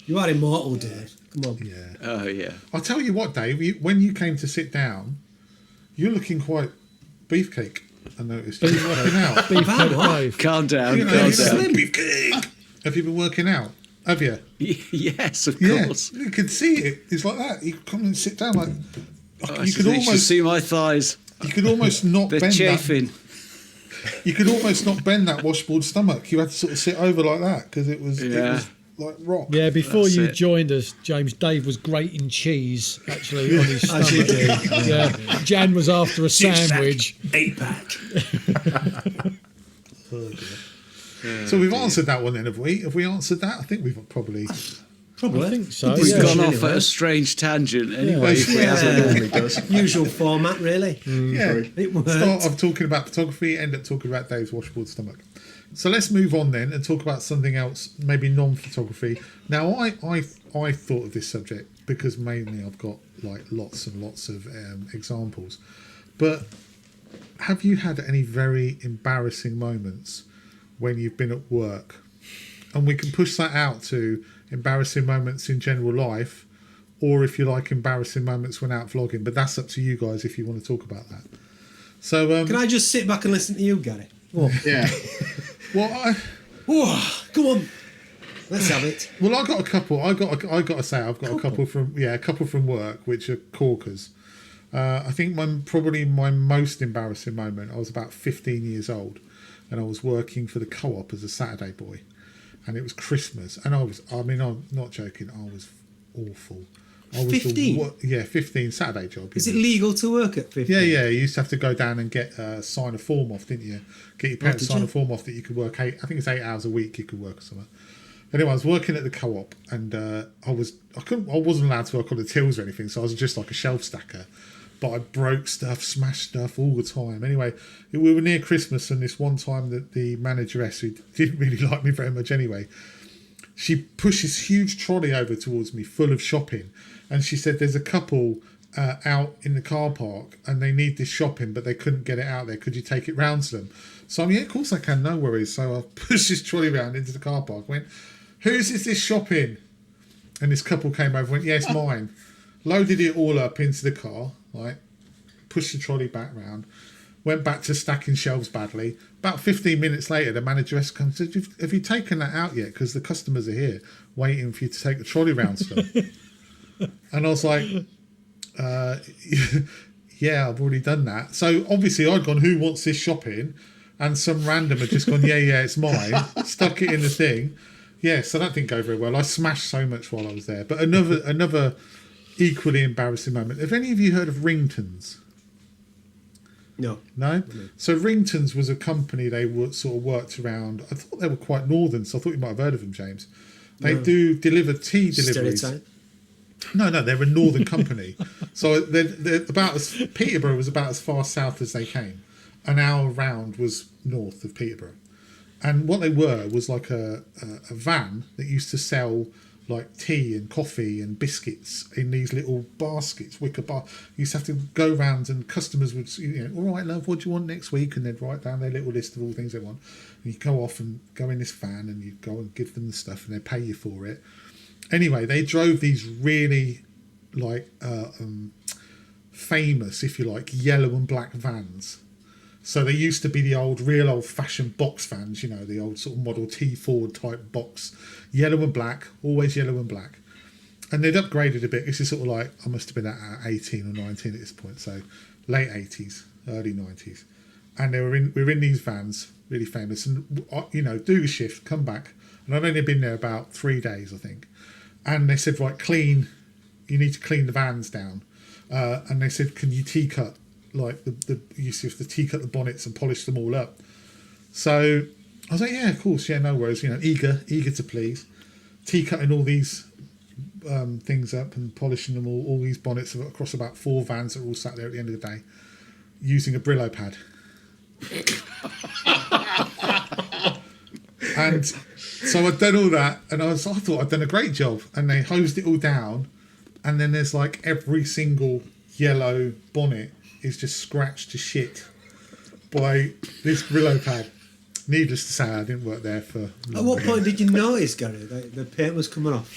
You are immortal, Dave. Come on. Yeah. Oh, yeah. I'll tell you what, Dave, when you came to sit down, you're looking quite beefcake, I noticed. You've been working out. Beef Coat Dave. Calm down, You know, calm you're down. beefcake. Have you been working out? Have you? Yes, of Yeah. course. You can see it. It's like that. You come and sit down like... Oh, you could almost see my thighs. You could almost not They're bend chafing. that. You could almost not bend that washboard stomach. You had to sort of sit over like that because it was like rock. Yeah, before That's you it. joined us, James, Dave was grating cheese, actually, on his stomach. As you do. Yeah. Jan was after a sandwich. 8-pack. So we've answered that one then, have we? Have we answered that? I think we've probably... Probably. I think so. We've yeah. gone off Anyway. at a strange tangent anyway. Yeah. if we As haven't. it normally does. Usual format, really. Yeah. It worked. Start off talking about photography, end up talking about Dave's washboard stomach. So let's move on then and talk about something else, maybe non-photography. Now, I thought of this subject because mainly I've got like lots and lots of examples. But have you had any very embarrassing moments when you've been at work? And we can push that out to embarrassing moments in general life, or if you like, embarrassing moments when out vlogging. But that's up to you guys if you want to talk about that. So Can I just sit back and listen to you, Gary? Yeah. well, Come on. Let's have it. I got a couple. I got to say I've got a couple from work, which are corkers. I think probably my most embarrassing moment. I was about 15 years old, and I was working for the Co-op as a Saturday boy, and it was Christmas, and I'm not joking. I was awful. I was 15? 15 Saturday job. Is you it know. legal to work at 50? Yeah. You used to have to go down and get sign a form off, didn't you? Get your parents did to sign you? a form off that you could work 8. I think it's 8 hours a week you could work or something. Anyway, I was working at the Co-op, and I wasn't allowed to work on the tills or anything, so I was just like a shelf stacker. But I broke stuff, smashed stuff all the time. Anyway, we were near Christmas, and this one time that the manageress, who didn't really like me very much anyway, she pushed this huge trolley over towards me full of shopping, and she said there's a couple out in the car park and they need this shopping but they couldn't get it out there. Could you take it round to them? So I'm, yeah, of course I can, no worries. So I pushed this trolley round into the car park, went, whose is this shopping? And this couple came over and went, yes, mine. Loaded it all up into the car, right? Pushed the trolley back round, went back to stacking shelves badly. About 15 minutes later, the manageress comes and said, have you taken that out yet? Because the customers are here waiting for you to take the trolley round stuff. And I was like, yeah, I've already done that. So obviously I'd gone, who wants this shopping? And some random had just gone, yeah, it's mine. Stuck it in the thing. Yeah, so that didn't go very well. I smashed so much while I was there. But another equally embarrassing moment. Have any of you heard of Ringtons? No. No? So Ringtons was a company they sort of worked around. I thought they were quite northern, so I thought you might have heard of them, James. They do deliver tea deliveries. Stereotype. No, they're a northern company. So they're about as Peterborough was about as far south as they came. An hour round was north of Peterborough. And what they were was like a van that used to sell like tea and coffee and biscuits in these little baskets, wicker bar. You used to have to go around and customers would, all right, love, what do you want next week? And they'd write down their little list of all things they want. And you go off and go in this van and you go and give them the stuff and they pay you for it. Anyway, they drove these really like famous, if you like, yellow and black vans. So they used to be the real old-fashioned box vans, the old sort of Model T Ford type box, yellow and black, always yellow and black. And they'd upgraded a bit. This is sort of like, I must have been at 18 or 19 at this point, so late 80s, early 90s. And we were in these vans, really famous, and do the shift, come back. And I'd only been there about 3 days, I think. And they said, right, you need to clean the vans down. And they said, can you T-cut? Like you used to have to T-cut the bonnets and polish them all up. So I was like, yeah, of course, yeah, no worries. Eager to please. T-cutting all these things up and polishing them all these bonnets across about 4 vans that were all sat there at the end of the day, using a Brillo pad. And so I'd done all that, and I thought I'd done a great job. And they hosed it all down, and then there's like every single yellow bonnet is just scratched to shit by this Brillo pad. Needless to say, I didn't work there for long. At what point did you notice, Gary, that the paint was coming off?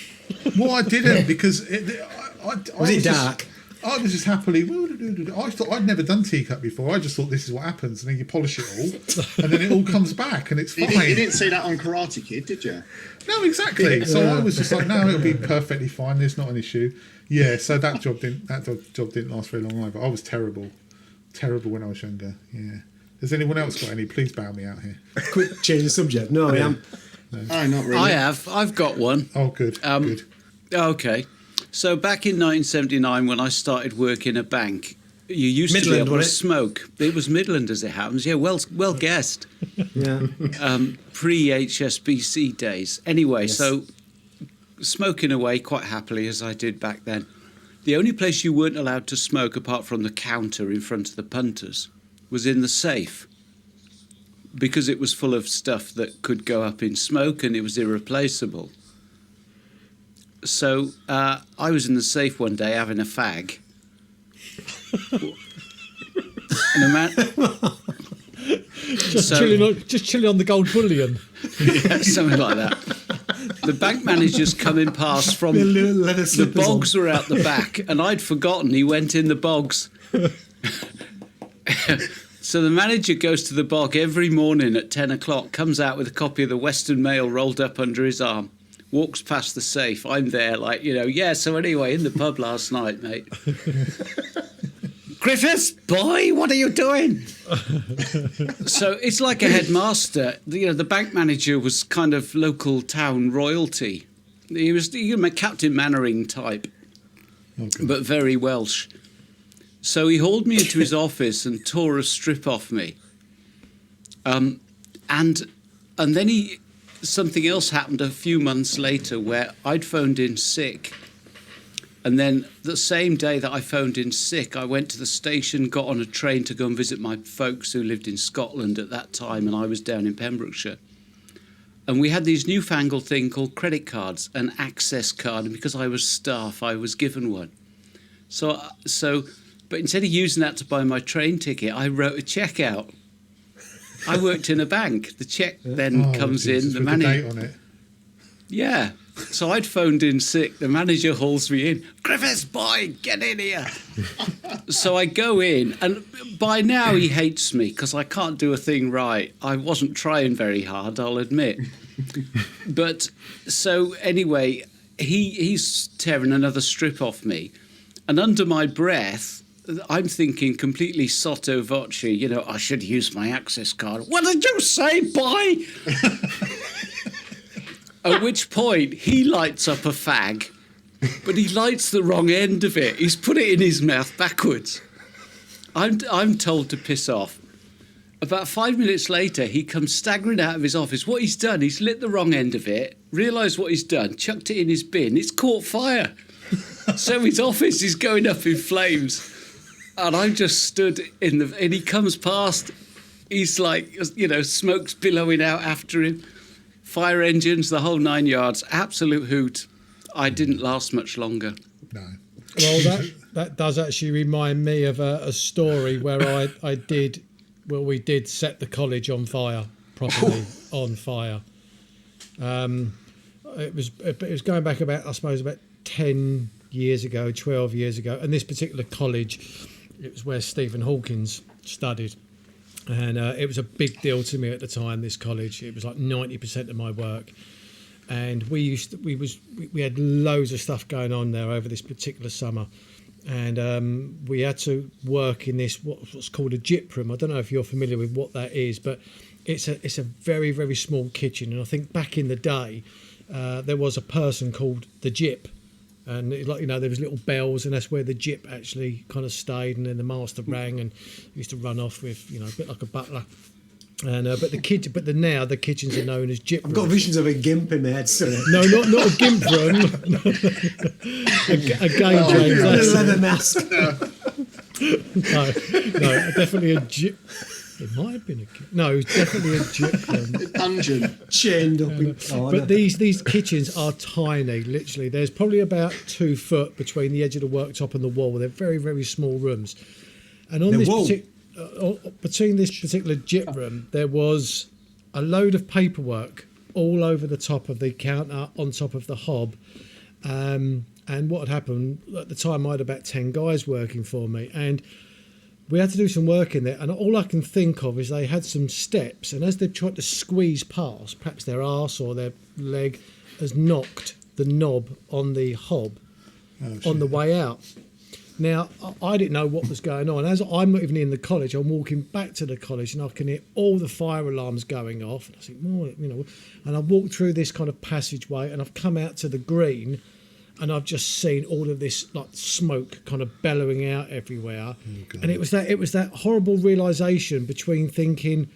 Well, I didn't, because Was it dark? I was just happily. I thought I'd never done T-cut before. I just thought this is what happens, and then you polish it all, and then it all comes back, and it's fine. You didn't see that on Karate Kid, did you? No, exactly. So I was just like, no, it'll be perfectly fine. There's not an issue. Yeah. So that job didn't last very long either. I was terrible when I was younger. Yeah. Has anyone else got any? Please bow me out here. Quick change the subject. No, I am. No, not really. I have. I've got one. Oh, good. Good. Okay. So back in 1979, when I started work in a bank, you used to be able to smoke. It was Midland, as it happens. Yeah, well guessed. Yeah. Pre-HSBC days. Anyway, Yes. So smoking away quite happily, as I did back then. The only place you weren't allowed to smoke, apart from the counter in front of the punters, was in the safe, because it was full of stuff that could go up in smoke and it was irreplaceable. So I was in the safe one day having a fag. And a man... just chilling on the gold bullion. Yeah, something like that. The bank manager's coming past from... The bogs were out the back, and I'd forgotten he went in the bogs. So the manager goes to the bog every morning at 10 o'clock, comes out with a copy of the Western Mail rolled up under his arm, walks past the safe. I'm there like, so anyway, in the pub last night, mate. Griffiths, boy, what are you doing? So it's like a headmaster. The bank manager was kind of local town royalty. He was a Captain Mannering type, okay, but very Welsh. So he hauled me into his office and tore a strip off me. And then something else happened a few months later where I'd phoned in sick. And then the same day that I phoned in sick, I went to the station, got on a train to go and visit my folks who lived in Scotland at that time, and I was down in Pembrokeshire. And we had these newfangled thing called credit cards, an access card, and because I was staff, I was given one. But instead of using that to buy my train ticket, I wrote a cheque out. I worked in a bank. The cheque then comes in. The manager. Date on it. Yeah. So I'd phoned in sick. The manager hauls me in. Griffiths, boy, get in here. So I go in, and by now he hates me because I can't do a thing right. I wasn't trying very hard, I'll admit. But so anyway, he's tearing another strip off me, and under my breath, I'm thinking completely sotto voce, I should use my access card. What did you say, boy? At which point, he lights up a fag, but he lights the wrong end of it. He's put it in his mouth backwards. I'm told to piss off. About 5 minutes later, he comes staggering out of his office. What he's done, he's lit the wrong end of it, realised what he's done, chucked it in his bin. It's caught fire. So his office is going up in flames. And I just stood and he comes past. He's like, smoke's billowing out after him. Fire engines, the whole 9 yards. Absolute hoot. I didn't last much longer. No. Well, that does actually remind me of a story where we did set the college on fire, properly on fire. It was going back about 10 years ago, 12 years ago, and this particular college, it was where Stephen Hawkins studied, and it was a big deal to me at the time. This college, it was like 90% of my work, and we had loads of stuff going on there over this particular summer, and we had to work in this what's called a gyp room. I don't know if you're familiar with what that is, but it's a very, very small kitchen, and I think back in the day there was a person called the gyp. And there was little bells, and that's where the gyp actually kind of stayed. And then the master rang and used to run off with, a bit like a butler. And but now the kitchens are known as gyp. I've got visions of a gimp in my head. Sorry. No, not a gimp room. Again, James, A leather mask. no, definitely a gyp. It might have been a gyp. No, it was definitely a gyp room. Dungeon. Chained up in corner. But these kitchens are tiny, literally. There's probably about 2 foot between the edge of the worktop and the wall. They're very, very small rooms. And on between this particular gyp room, there was a load of paperwork all over the top of the counter, on top of the hob. And what had happened, at the time I had about 10 guys working for me, and we had to do some work in there, and all I can think of is they had some steps, and as they tried to squeeze past, perhaps their arse or their leg has knocked the knob on the hob on the way out. Now, I didn't know what was going on. As I'm not even in the college, I'm walking back to the college, and I can hear all the fire alarms going off. And I think, and I walked through this kind of passageway, and I've come out to the green, and I've just seen all of this like smoke kind of bellowing out everywhere. Oh, and it was that horrible realization between thinking,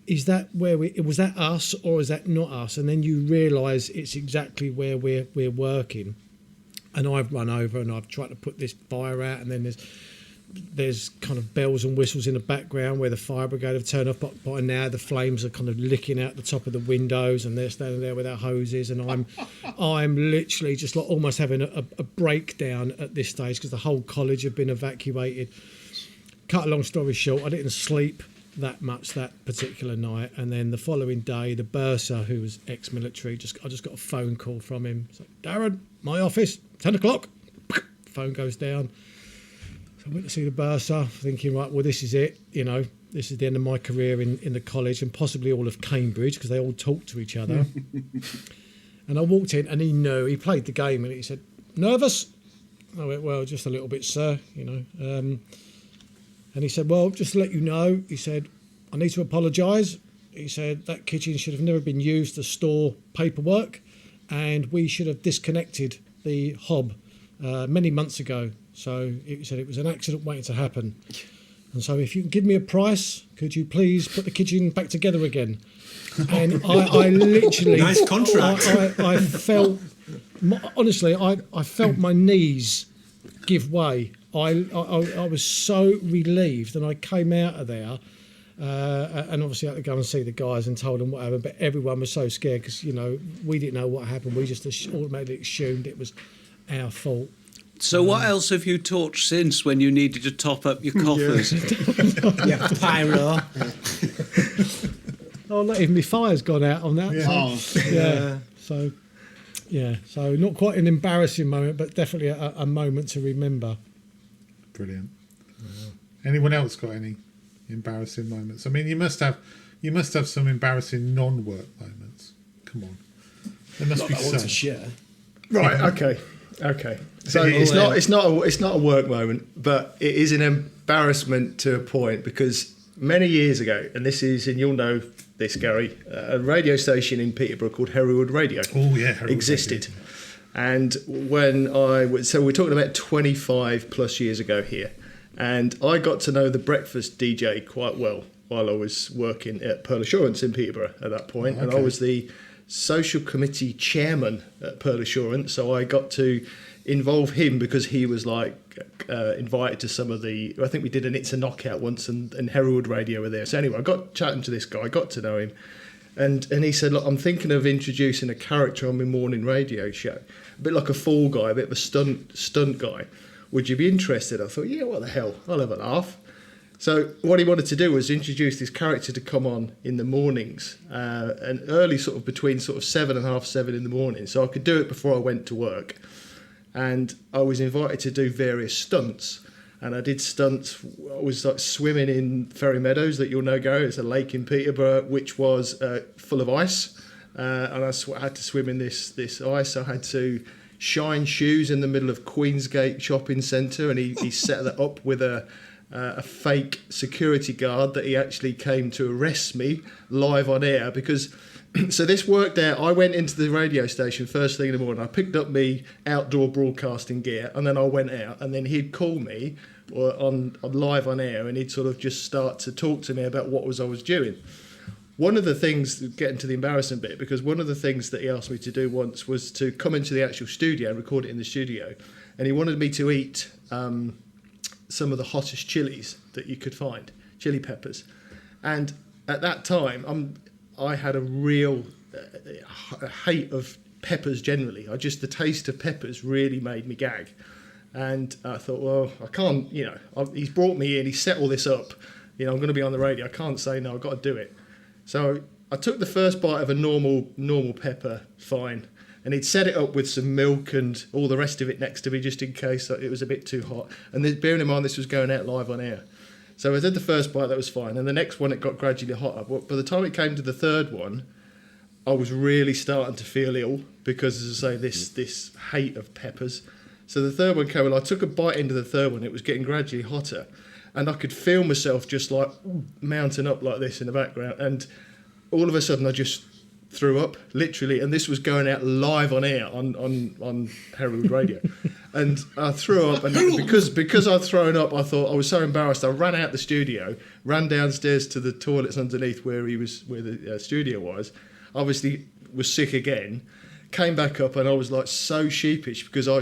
was that us or is that not us? And then you realise it's exactly where we're working. And I've run over and I've tried to put this fire out, and then there's kind of bells and whistles in the background where the fire brigade have turned off, but by now the flames are kind of licking out the top of the windows, and they're standing there with their hoses, and I'm literally just like almost having a breakdown at this stage because the whole college have been evacuated. Cut a long story short, I didn't sleep that much that particular night, and then the following day the bursar, who was ex-military, I just got a phone call from him. It's like, Darren, my office, 10 o'clock. Phone goes down. So I went to see the bursar, thinking, right, well, this is it. This is the end of my career in the college, and possibly all of Cambridge, because they all talk to each other. And I walked in, and he played the game, and he said, nervous? I went, well, just a little bit, sir, And he said, well, just to let you know, he said, I need to apologise. He said, that kitchen should have never been used to store paperwork, and we should have disconnected the hob many months ago. So he said it was an accident waiting to happen. And so if you can give me a price, could you please put the kitchen back together again? And I literally... Nice contract. I felt... Honestly, I felt my knees give way. I was so relieved, and I came out of there, and obviously I had to go and see the guys and told them what happened, but everyone was so scared because, we didn't know what happened. We just automatically assumed it was our fault. So what else have you torched since when you needed to top up your coffers? Yeah, pyro. Oh, not even my fire's gone out on that. Yeah. So not quite an embarrassing moment, but definitely a moment to remember. Brilliant. Anyone else got any embarrassing moments? I mean, you must have some embarrassing non-work moments. Come on, there must be I want to some. share. Right. Okay. So it's not a work moment, but it is an embarrassment to a point, because many years ago, and you'll know this, Gary, a radio station in Peterborough called Hereward Radio. Oh yeah, Hereward existed. Radio. And so we're talking about 25 plus years ago here, and I got to know the breakfast DJ quite well while I was working at Pearl Assurance in Peterborough at that point, and I was the social committee chairman at Pearl Assurance, so I got to involve him because he was like invited to some of the, I think we did an It's a Knockout once, and Herald Radio were there. So anyway, I got chatting to this guy, I got to know him, and he said, look, I'm thinking of introducing a character on my morning radio show, a bit like a fall guy, a bit of a stunt guy. Would you be interested? I thought, yeah, what the hell, I'll have a laugh. So what he wanted to do was introduce this character to come on in the mornings, and early, sort of between sort of 7 and half 7 in the morning, so I could do it before I went to work. And I was invited to do various stunts, and I did stunts. I was like swimming in Ferry Meadows, that you'll know, Gary. It's a lake in Peterborough which was full of ice, and I had to swim in this ice. I had to shine shoes in the middle of Queensgate Shopping Centre, and he set that up with a fake security guard that he actually came to arrest me live on air because. So this worked out. I went into the radio station first thing in the morning. I picked up me outdoor broadcasting gear, and then I went out, and then he'd call me on live on air, and he'd sort of just start to talk to me about what I was doing. One of the things, getting to the embarrassing bit, because one of the things that he asked me to do once was to come into the actual studio and record it in the studio, and he wanted me to eat some of the hottest chilies that you could find, chili peppers, and at that time I had a real hate of peppers generally. The taste of peppers really made me gag. And I thought, well, I can't, he's brought me in, he set all this up, I'm going to be on the radio, I can't say no, I've got to do it. So I took the first bite of a normal pepper, fine, and he'd set it up with some milk and all the rest of it next to me just in case it was a bit too hot. And bearing in mind this was going out live on air. So I did the first bite, that was fine. And the next one, it got gradually hotter. But by the time it came to the third one, I was really starting to feel ill because, as I say, this hate of peppers. So the third one came, and I took a bite into the third one. It was getting gradually hotter. And I could feel myself just like mounting up like this in the background. And all of a sudden, I just threw up, literally. And this was going out live on air on Herald Radio. And I threw up, and because I'd thrown up, I thought I was so embarrassed. I ran out the studio, ran downstairs to the toilets underneath where the studio was. Obviously, was sick again. Came back up, and I was like so sheepish because I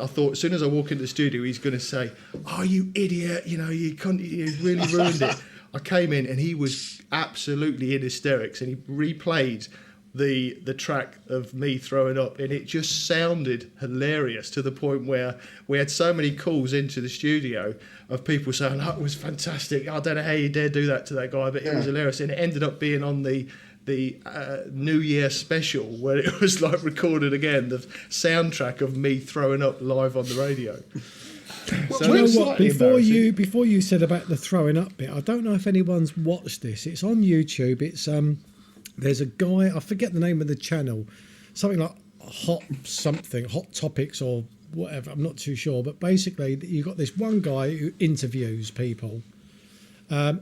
thought as soon as I walk into the studio, he's going to say, "Oh, you idiot! You really ruined it." I came in, and he was absolutely in hysterics, and he replayed the track of me throwing up, and it just sounded hilarious to the point where we had so many calls into the studio of people saying, "Oh, it was fantastic. I don't know how you dare do that to that guy," but it was hilarious. And it ended up being on the New Year special where it was like recorded again, the soundtrack of me throwing up live on the radio. So you know what? Before you said about the throwing up bit, I don't know if anyone's watched this. It's on YouTube. It's there's a guy, I forget the name of the channel, something like Hot Topics or whatever, I'm not too sure. But basically, you've got this one guy who interviews people,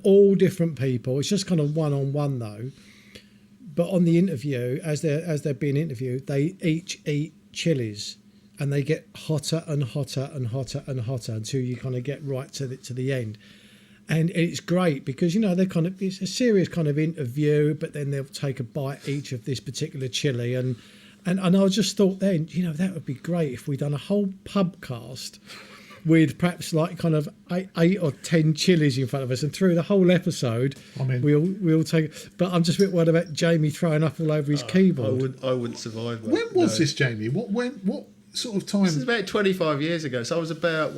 all different people. It's just kind of one-on-one though. But on the interview, as they're being interviewed, they each eat chilies, and they get hotter and hotter and hotter and hotter until you kind of get right to the end. And it's great because, it's a serious kind of interview, but then they'll take a bite each of this particular chili. And I just thought then, that would be great if we'd done a whole pubcast with perhaps like kind of eight or 10 chilies in front of us, and through the whole episode, we'll take. But I'm just a bit worried about Jamie throwing up all over his keyboard. I wouldn't survive that. When was this, Jamie? What sort of time? This is about 25 years ago. So I was about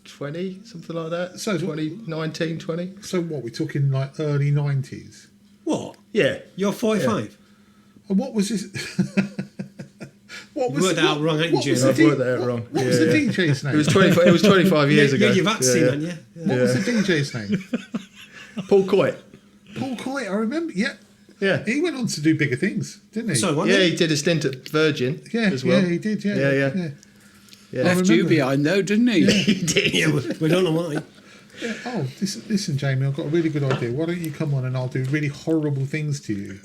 20, something like that. So 19, 20. So what, we're talking like early 90s? What? Yeah. You're 45. Yeah. And what was this? You worked that out wrong, ain't you? I've worked that out wrong. What was the DJ's name? It was 25 years ago. Yeah, your vaccine, haven't you? What was the DJ's name? Paul Coit. Paul Coit, I remember. Yeah. Yeah. He went on to do bigger things, didn't he? So, he did a stint at Virgin as well. Yeah, he did, yeah. Yeah. Left you behind though, didn't he? Yeah, he did. Yeah, we don't know why. Yeah. Oh, listen, Jamie, I've got a really good idea. Why don't you come on and I'll do really horrible things to you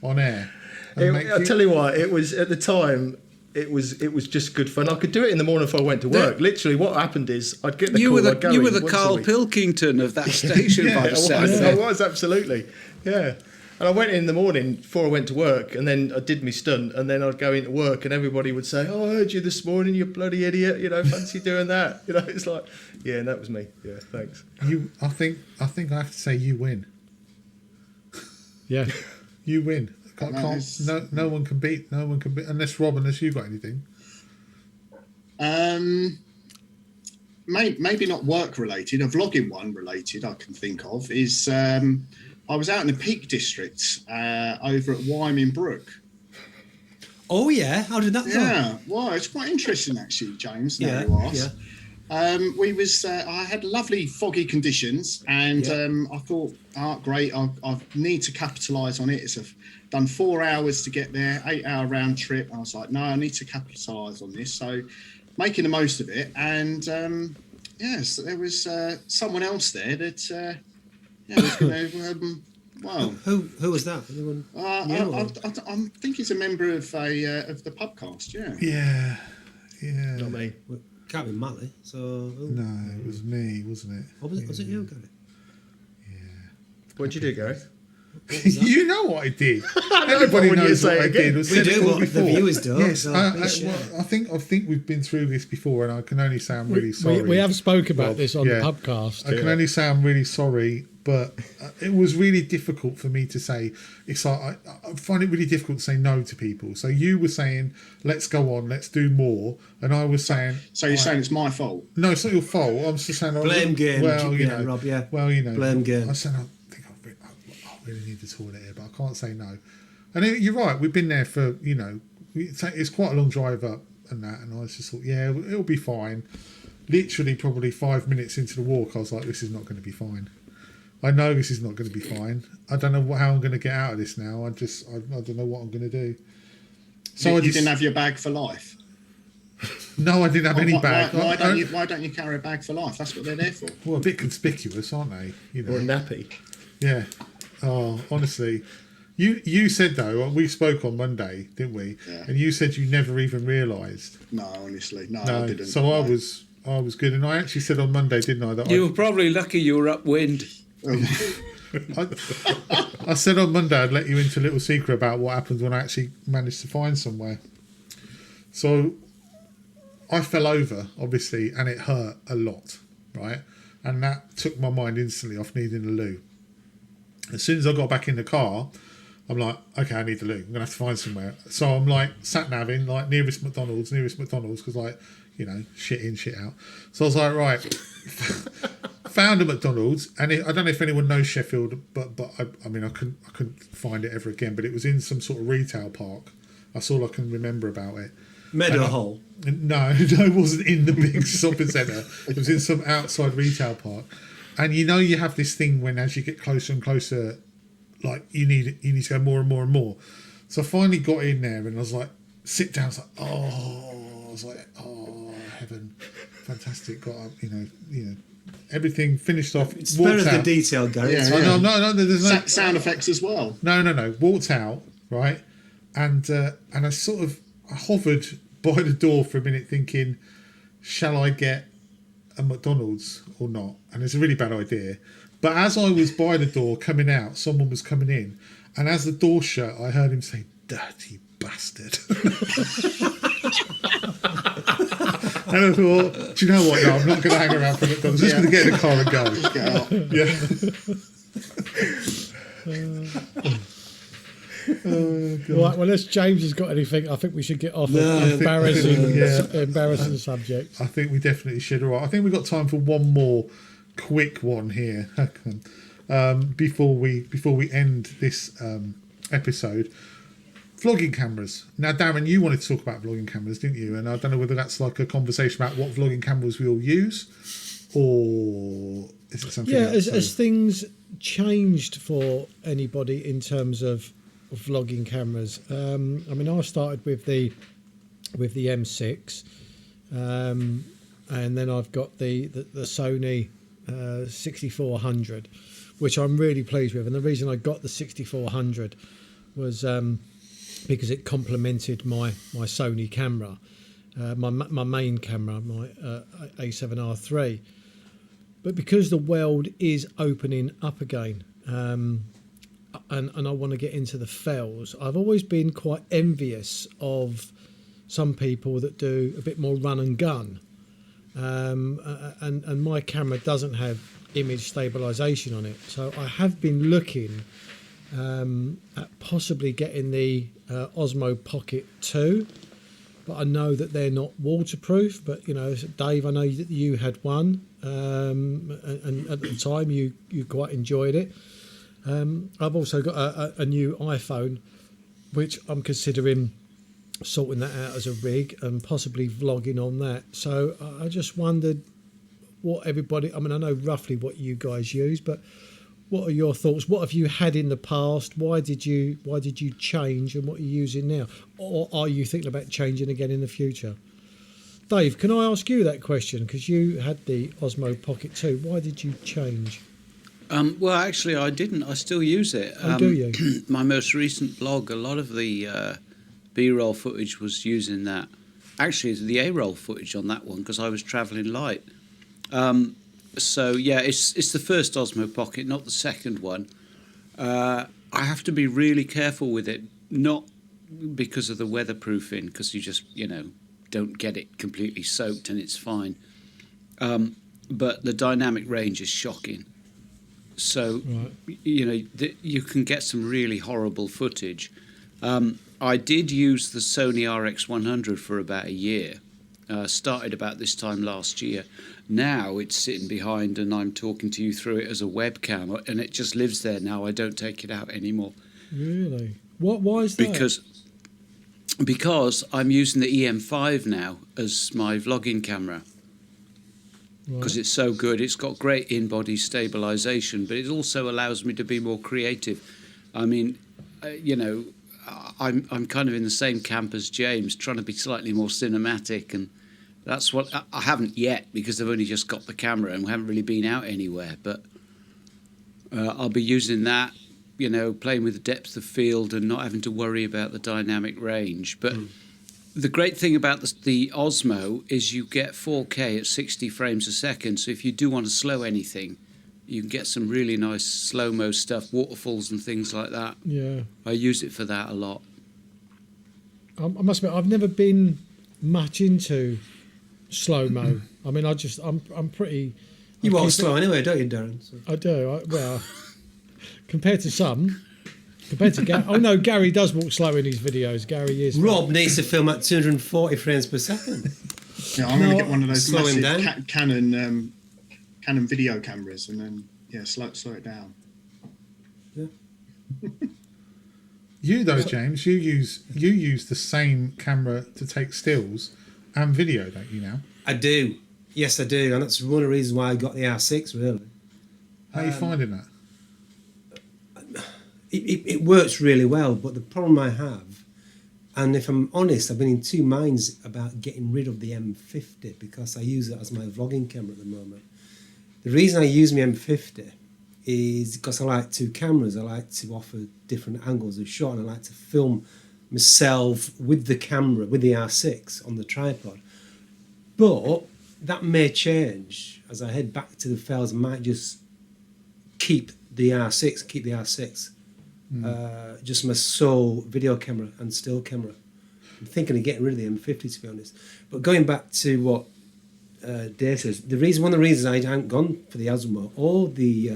on air? I'll tell you what, it was at the time. It was just good fun. I could do it in the morning if I went to work. Literally, what happened is I'd get the call. You were the Carl Pilkington of that station by the sound. I was absolutely, yeah. And I went in the morning before I went to work, and then I did my stunt, and then I'd go into work, and everybody would say, "Oh, I heard you this morning, you bloody idiot! You know, fancy doing that?" You know, it's like, yeah, and that was me. Yeah, thanks. I think I have to say you win. Yeah. You win. Nice. No one can beat. No one can beat unless you got anything. Maybe not work related. A vlogging one related I can think of is I was out in the Peak District over at Wyoming Brook. Oh yeah, how did that go? Yeah, well, it's quite interesting actually, James. Now Yeah, you ask. yeah. I had lovely foggy conditions, and I thought, great, I need to capitalise on it. Done 4 hours to get there, 8-hour round trip. I was like, no, I need to capitalise on this. So making the most of it, and so there was someone else there that was going to. Well, who was that? Anyone? I think he's a member of the Pubcast. Yeah. Not me. Well, can't be Mally. So No, it was me, wasn't it? Oh, was it you, Gary? What'd you do, Gary? You know what I did. Everybody Everybody when you knows say what I it again. did. We do what the viewers do. Yes, so I think we've been through this before, and I can only say I'm really sorry. We have spoke about Rob. this on Yeah. the Pubcast. I can only say I'm really sorry, but it was really difficult for me to say. It's like I find it really difficult to say no to people. So you were saying, "Let's go on, let's do more," and I was saying, So you're saying it's my fault? "No, it's not your fault." I'm just saying, Blame game. Well, you Yeah, know, Rob, yeah. Well, you know, Blame game. I said, I think I really need to toilet here, but I can't say no. And you're right. We've been there for it's quite a long drive up and that, and I just thought, yeah, it'll be fine. Literally, probably 5 minutes into the walk, I was like, this is not going to be fine. I know this is not going to be fine. I don't know how I'm going to get out of this now. I don't know what I'm going to do. So You didn't have your bag for life? No, I didn't have any bag. Why don't you carry a bag for life? That's what they're there for. Well, a bit conspicuous, aren't they? Or a nappy. Yeah. Oh, honestly. You said, though, we spoke on Monday, didn't we? Yeah. And you said you never even realised. No, honestly, no, No. I didn't. So I was good. And I actually said on Monday, didn't I? That You were probably lucky you were upwind. I said on Monday I'd let you into a little secret about what happens when I actually manage to find somewhere. So I fell over, obviously, and it hurt a lot, right? And that took my mind instantly off needing a loo. As soon as I got back in the car, I'm like, okay, I need the loo. I'm going to have to find somewhere. So I'm like sat-navving, like nearest McDonald's, because like, you know, shit in, shit out. So I was like, right, found a McDonald's, and I don't know if anyone knows Sheffield, but I mean, I couldn't find it ever again, but it was in some sort of retail park. That's all I can remember about it. Meadowhall. No, it wasn't in the big shopping centre. It was in some outside retail park. And you know, you have this thing when as you get closer and closer, like you need to go more and more and more. So I finally got in there, and I was like, sit down. I was like, oh, heaven, fantastic. Got up, you know, everything finished off. Spare us the detail, Gary. Yeah, It's yeah. No, there's no Sound effects as well. No. Walked out, right, and I sort of hovered by the door for a minute, thinking, shall I get a McDonald's or not? And it's a really bad idea. But as I was by the door coming out, someone was coming in, and as the door shut, I heard him say, "Dirty bastard." And I thought, do you know what? No, I'm not going to hang around for McDonald's. I'm just going to get in the car and go. Just get out. Right, well, unless James has got anything, I think we should get off No, an embarrassing, Yeah. embarrassing subject. I think we definitely should. All right. I think we've got time for one more quick one here before we end this episode. Vlogging cameras. Now, Darren, you wanted to talk about vlogging cameras, didn't you? And I don't know whether that's like a conversation about what vlogging cameras we all use, or is it something Yeah, else? as things changed for anybody in terms of vlogging cameras. I mean, I started with the M6, and then I've got the Sony 6400, which I'm really pleased with. And the reason I got the 6400 was because it complemented my Sony camera, my main camera, my A7R3. But because the world is opening up again, and I want to get into the fells, I've always been quite envious of some people that do a bit more run and gun. And my camera doesn't have image stabilization on it, so I have been looking at possibly getting the Osmo Pocket 2, but I know that they're not waterproof. But Dave, I know that you had one, and at the time you quite enjoyed it. I've also got a new iPhone, which I'm considering sorting that out as a rig and possibly vlogging on that. So I just wondered what everybody, I mean, I know roughly what you guys use, but what are your thoughts? What have you had in the past? Why did you change, and what are you using now? Or are you thinking about changing again in the future? Dave, can I ask you that question? Because you had the Osmo Pocket 2. Why did you change? Well, actually, I didn't. I still use it. Oh, do you? My most recent blog, a lot of the B-roll footage was using that. Actually, it's the A-roll footage on that one because I was travelling light. So yeah, it's the first Osmo Pocket, not the second one. I have to be really careful with it, not because of the weatherproofing, because you just don't get it completely soaked and it's fine. But the dynamic range is shocking. So Right. You can get some really horrible footage. I did use the Sony RX100 for about a year. Started about this time last year. Now it's sitting behind and I'm talking to you through it as a webcam, and it just lives there now. I don't take it out anymore. Really? Why is that? Because I'm using the EM5 now as my vlogging camera. Because it's so good. It's got great in-body stabilization, but it also allows me to be more creative. I mean, I'm kind of in the same camp as James, trying to be slightly more cinematic, and that's what I haven't yet because I've only just got the camera and we haven't really been out anywhere. But I'll be using that, playing with the depth of field and not having to worry about the dynamic range. But the great thing about the Osmo is you get 4K at 60 frames a second. So if you do want to slow anything, you can get some really nice slow-mo stuff, waterfalls and things like that. Yeah. I use it for that a lot. I must admit, I've never been much into slow-mo. I mean, I'm pretty... You walk slow anyway, don't you, Darren? So. I do. Well, compared to Gary... Oh, no, Gary does walk slow in his videos. Gary is... Rob needs to film at 240 frames per second. Yeah, I'm going to get one of those slow him massive Canon video cameras and then, slow it down. Yeah. You though, James, you use the same camera to take stills and video, don't you now? I do. Yes, I do. And that's one of the reasons why I got the R6, really. How are you finding that? It works really well, but the problem I have, and if I'm honest, I've been in two minds about getting rid of the M50 because I use it as my vlogging camera at the moment. The reason I use my M50 is because I like two cameras. I like to offer different angles of shot, and I like to film myself with the camera, with the R6 on the tripod. But that may change as I head back to the fells. I might just keep the R6, just my sole video camera and still camera. I'm thinking of getting rid of the M50, to be honest. But going back to what Dave says, one of the reasons I haven't gone for the Osmo or the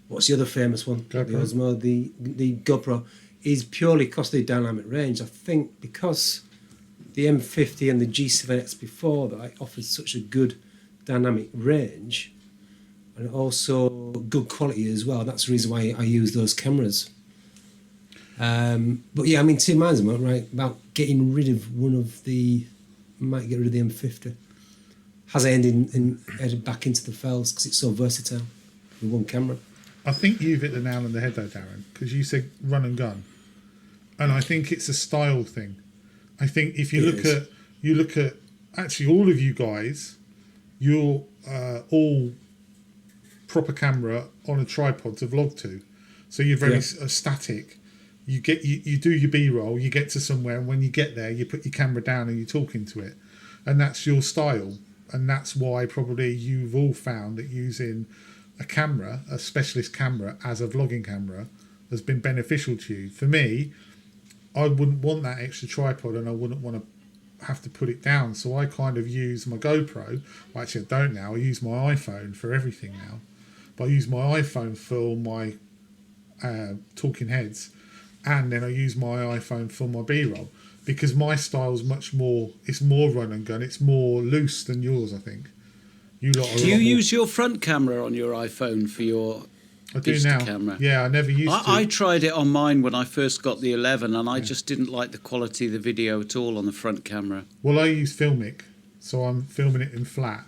what's the other famous one? GoPro. The Osmo, the GoPro, is purely because of the dynamic range. I think because the M50 and the G7X before that offered such a good dynamic range and also good quality as well. That's the reason why I use those cameras. But yeah, I'm in two minds about getting rid of one of the. Might get rid of the M50. Has I headed back into the fells because it's so versatile with one camera. I think you've hit the nail on the head though, Darren, because you said run and gun, and I think it's a style thing. I think if you look at actually all of you guys, you're all proper camera on a tripod to vlog to, so you're very static. You do your B-roll, you get to somewhere, and when you get there, you put your camera down and you're talking to it, and that's your style, and that's why probably you've all found that using a camera, a specialist camera as a vlogging camera has been beneficial to you. For me, I wouldn't want that extra tripod, and I wouldn't want to have to put it down. So I kind of use my GoPro. Well, actually, I don't now. I use my iPhone for everything now. But I use my iPhone for my talking heads, and then I use my iPhone for my B-roll, because my style's much more, it's more run and gun, it's more loose than yours, I think. You lot are Do you use your front camera on your iPhone for your I do Insta now. camera? Yeah, I never used to. I tried it on mine when I first got the 11, and I just didn't like the quality of the video at all on the front camera. Well, I use Filmic, so I'm filming it in flat.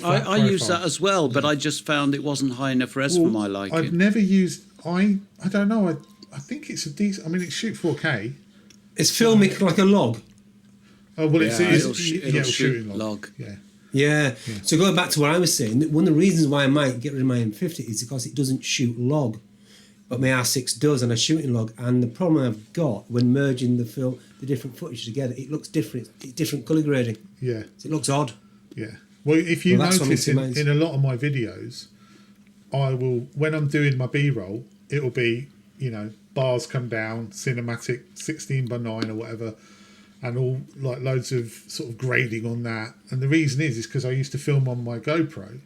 I use that as well, but I just found it wasn't high enough res for my liking. I've never used. I don't know. I think it's a decent. I mean, it shoots 4K. It's filmic like a log. Oh well, it'll it'll shoot in log. Yeah. Yeah. So going back to what I was saying, one of the reasons why I might get rid of my M50 is because it doesn't shoot log, but my R6 does, and I shoot in log. And the problem I've got when merging the different footage together, it looks different. It's different color grading. Yeah. So it looks odd. Yeah. Well, if you Well, notice in a lot of my videos, I will, when I'm doing my B-roll, it'll be, bars come down, cinematic 16:9 or whatever, and all like loads of sort of grading on that. And the reason is because I used to film on my GoPro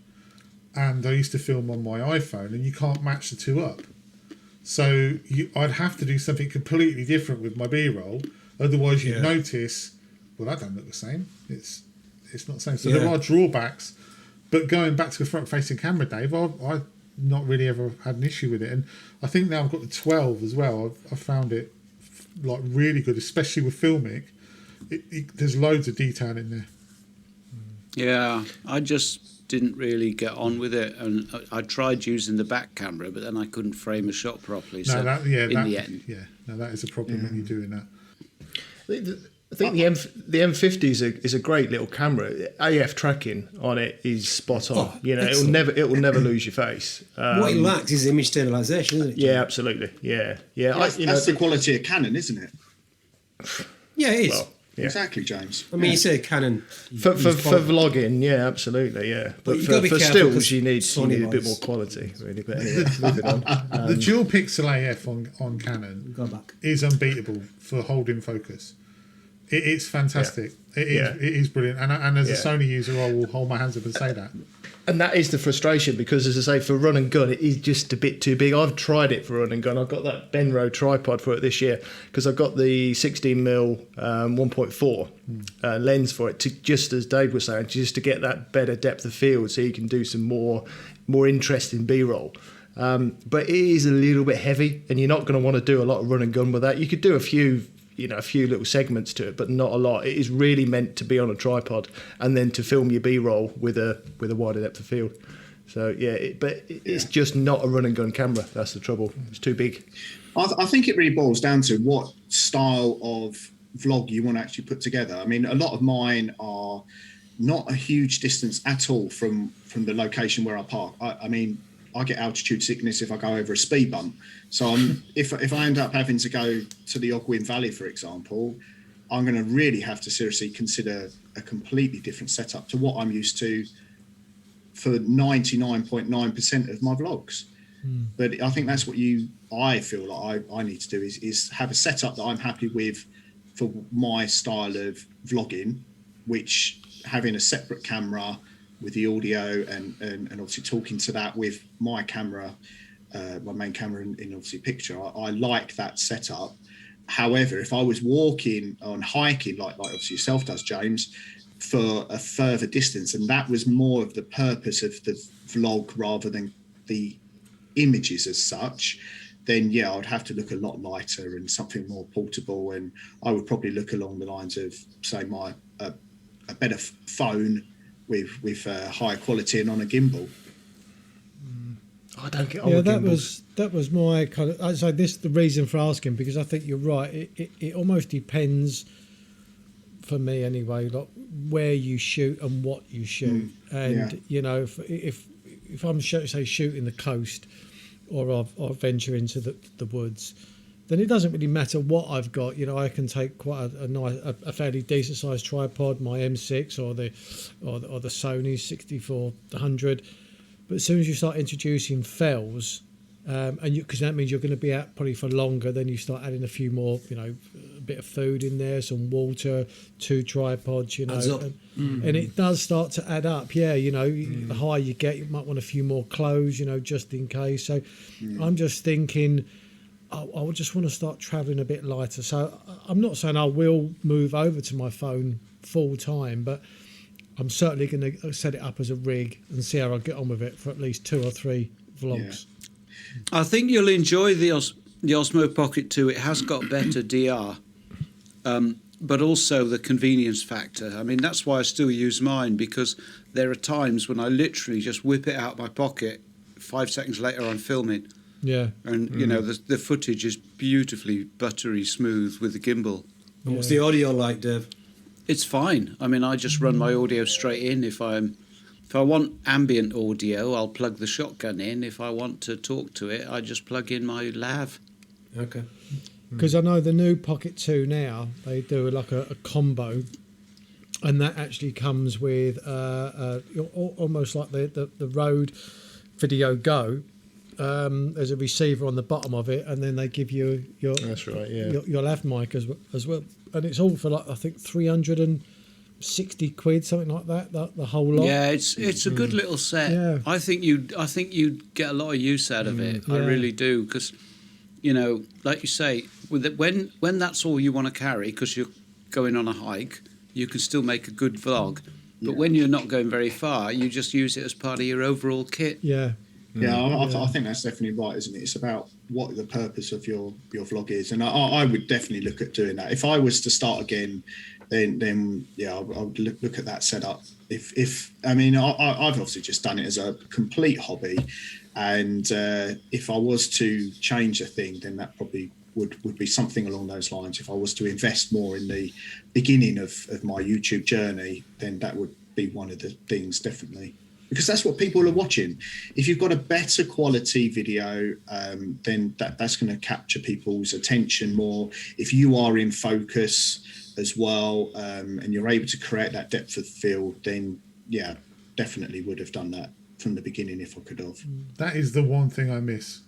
and I used to film on my iPhone, and you can't match the two up. So I'd have to do something completely different with my B-roll. Otherwise you'd notice, well, that don't look the same. It's not the same. So there are drawbacks. But going back to the front-facing camera, Dave, I've not really ever had an issue with it. And I think now I've got the 12 as well. I've found it like really good, especially with Filmic. There's loads of detail in there. Yeah, I just didn't really get on with it, and I tried using the back camera, but then I couldn't frame a shot properly. No, so that is a problem when you're doing that. I think the M50 is a great little camera. AF tracking on it is spot on. It will never lose your face. What it lacks is image stabilization, isn't it? Yeah, absolutely. Yeah. That's the quality of Canon, isn't it? Yeah, it is. Well, yeah. Exactly, James. I mean, you say Canon for vlogging, yeah, absolutely, yeah. But for stills, you need a bit more quality, really. But anyway, moving on. The dual pixel AF on Canon is unbeatable for holding focus. It's fantastic. Yeah. It is brilliant. And as a Sony user, I will hold my hands up and say that. And that is the frustration, because, as I say, for run and gun, it is just a bit too big. I've tried it for run and gun. I've got that Benro tripod for it this year, because I've got the 16mm 1.4 lens for it, to, just as Dave was saying, just to get that better depth of field, so you can do some more interesting B-roll. But it is a little bit heavy, and you're not going to want to do a lot of run and gun with that. You could do a few little segments to it, but not a lot. It is really meant to be on a tripod, and then to film your B-roll with a wider depth of field. So it's just not a run and gun camera. That's the trouble. It's too big. I think it really boils down to what style of vlog you want to actually put together. I mean, a lot of mine are not a huge distance at all from the location where I park. I mean, I get altitude sickness if I go over a speed bump. So if I end up having to go to the Ogwyn Valley, for example, I'm going to really have to seriously consider a completely different setup to what I'm used to for 99.9% of my vlogs. But I think that's what I feel like I need to do is have a setup that I'm happy with for my style of vlogging, which having a separate camera with the audio and obviously talking to that with my camera, my main camera in obviously picture. I like that setup. However, if I was walking on hiking, like obviously yourself does, James, for a further distance, and that was more of the purpose of the vlog rather than the images as such, then yeah, I'd have to look a lot lighter and something more portable, and I would probably look along the lines of, say, a better phone with higher quality and on a gimbal. I don't get on that was my kind of. So this the reason for asking, because I think you're right. It almost depends, for me anyway, like where you shoot and what you shoot. And if I'm shooting the coast, or I venture into the woods, then it doesn't really matter what I've got. I can take quite a fairly decent sized tripod, my M6 or the Sony 6400. But as soon as you start introducing fells, and because that means you're going to be out probably for longer, then you start adding a few more, a bit of food in there, some water, 2 tripods, Adds up. and it does start to add up. Yeah, the higher you get, you might want a few more clothes, just in case. So I'm just thinking, I would just want to start travelling a bit lighter. So I'm not saying I will move over to my phone full time, but I'm certainly going to set it up as a rig and see how I get on with it for at least 2 or 3 vlogs. I think you'll enjoy the Osmo Pocket 2. It has got better DR, but also the convenience factor. I mean, that's why I still use mine, because there are times when I literally just whip it out of my pocket. 5 seconds later, I'm filming. Yeah. And, the footage is beautifully buttery smooth with the gimbal. And what's the audio like, Dave? It's fine. I mean, I just run my audio straight in. If I want ambient audio, I'll plug the shotgun in. If I want to talk to it, I just plug in my lav. Okay. Because I know the new Pocket 2 now, they do like a combo, and that actually comes with almost like the Rode Video Go. There's a receiver on the bottom of it, and then they give you your That's right, yeah. your lav mic as well, and it's all for like I think 360 quid, something like that. The whole lot. Yeah, it's a good little set. Yeah. I think you'd get a lot of use out of it. I Yeah. really do, because like you say, when that's all you want to carry, because you're going on a hike, you can still make a good vlog. But when you're not going very far, you just use it as part of your overall kit. Yeah. I think that's definitely right, isn't it? It's about what the purpose of your vlog is, and I would definitely look at doing that. If I was to start again, then I would look at that setup. I've obviously just done it as a complete hobby, and if I was to change a thing, then that probably would be something along those lines. If I was to invest more in the beginning of my YouTube journey, then that would be one of the things, definitely. Because that's what people are watching. If you've got a better quality video, then that's going to capture people's attention more. If you are in focus as well, and you're able to create that depth of field, then definitely would have done that from the beginning if I could have. That is the one thing I miss,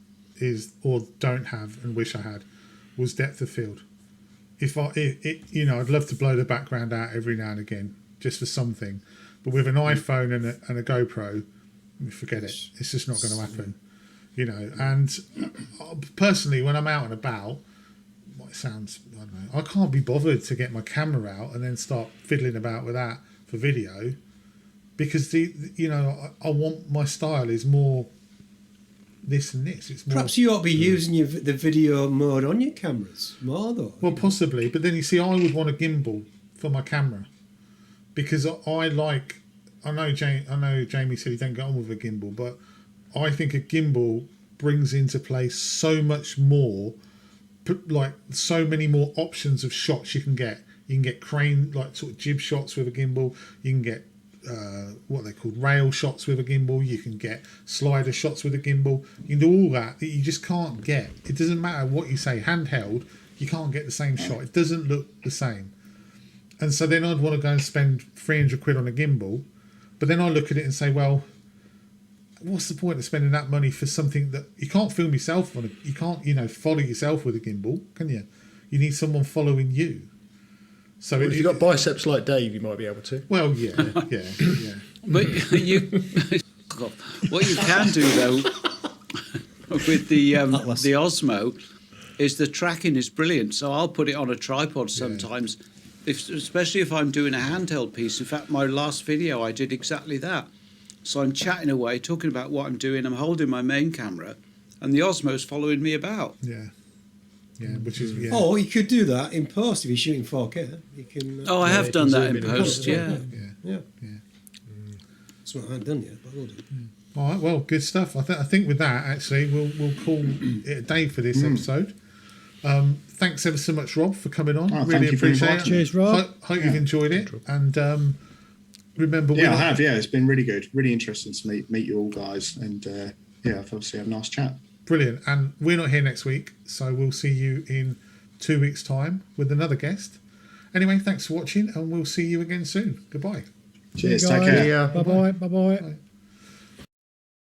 or don't have and wish I had, was depth of field. I'd love to blow the background out every now and again, just for something. But with an iPhone and a GoPro, forget it. It's just not going to happen, And personally, when I'm out and about, it sounds, I don't know, I can't be bothered to get my camera out and then start fiddling about with that for video, because I want my style is more this and this. It's more. Perhaps you ought to be using the video mode on your cameras more, though. Well, possibly, but then you see, I would want a gimbal for my camera. Because I know Jamie said he don't get on with a gimbal, but I think a gimbal brings into play so much more, like so many more options of shots you can get. You can get crane, like sort of jib shots with a gimbal. You can get what they call rail shots with a gimbal. You can get slider shots with a gimbal. You can do all that you just can't get. It doesn't matter what you say, handheld, you can't get the same shot. It doesn't look the same. And so then I'd want to go and spend 300 quid on a gimbal. But then I look at it and say, well, what's the point of spending that money for something that you can't film yourself on? You can't, follow yourself with a gimbal, can you? You need someone following you. So if you've got biceps like Dave, you might be able to. Well, yeah. But what you can do, though, with the Osmo, is the tracking is brilliant. So I'll put it on a tripod sometimes. Yeah. Especially if I'm doing a handheld piece. In fact, my last video, I did exactly that. So I'm chatting away, talking about what I'm doing. I'm holding my main camera, and the Osmo's following me about. Yeah, which is. Yeah. Oh, you could do that in post if you're shooting 4K. You can. I have done that in post. Yeah. It's not done yet, but I will do. All right. Well, good stuff. I think with that, actually, we'll call it a day for this episode. Thanks ever so much, Rob, for coming on. Really appreciate it. Cheers, Rob. Hope you've enjoyed it. And remember, I have. Yeah, it's been really good. Really interesting to meet you all guys. And I've obviously had a nice chat. Brilliant. And we're not here next week, so we'll see you in 2 weeks' time with another guest. Anyway, thanks for watching, and we'll see you again soon. Goodbye. Cheers. Take care. Bye-bye. Bye-bye.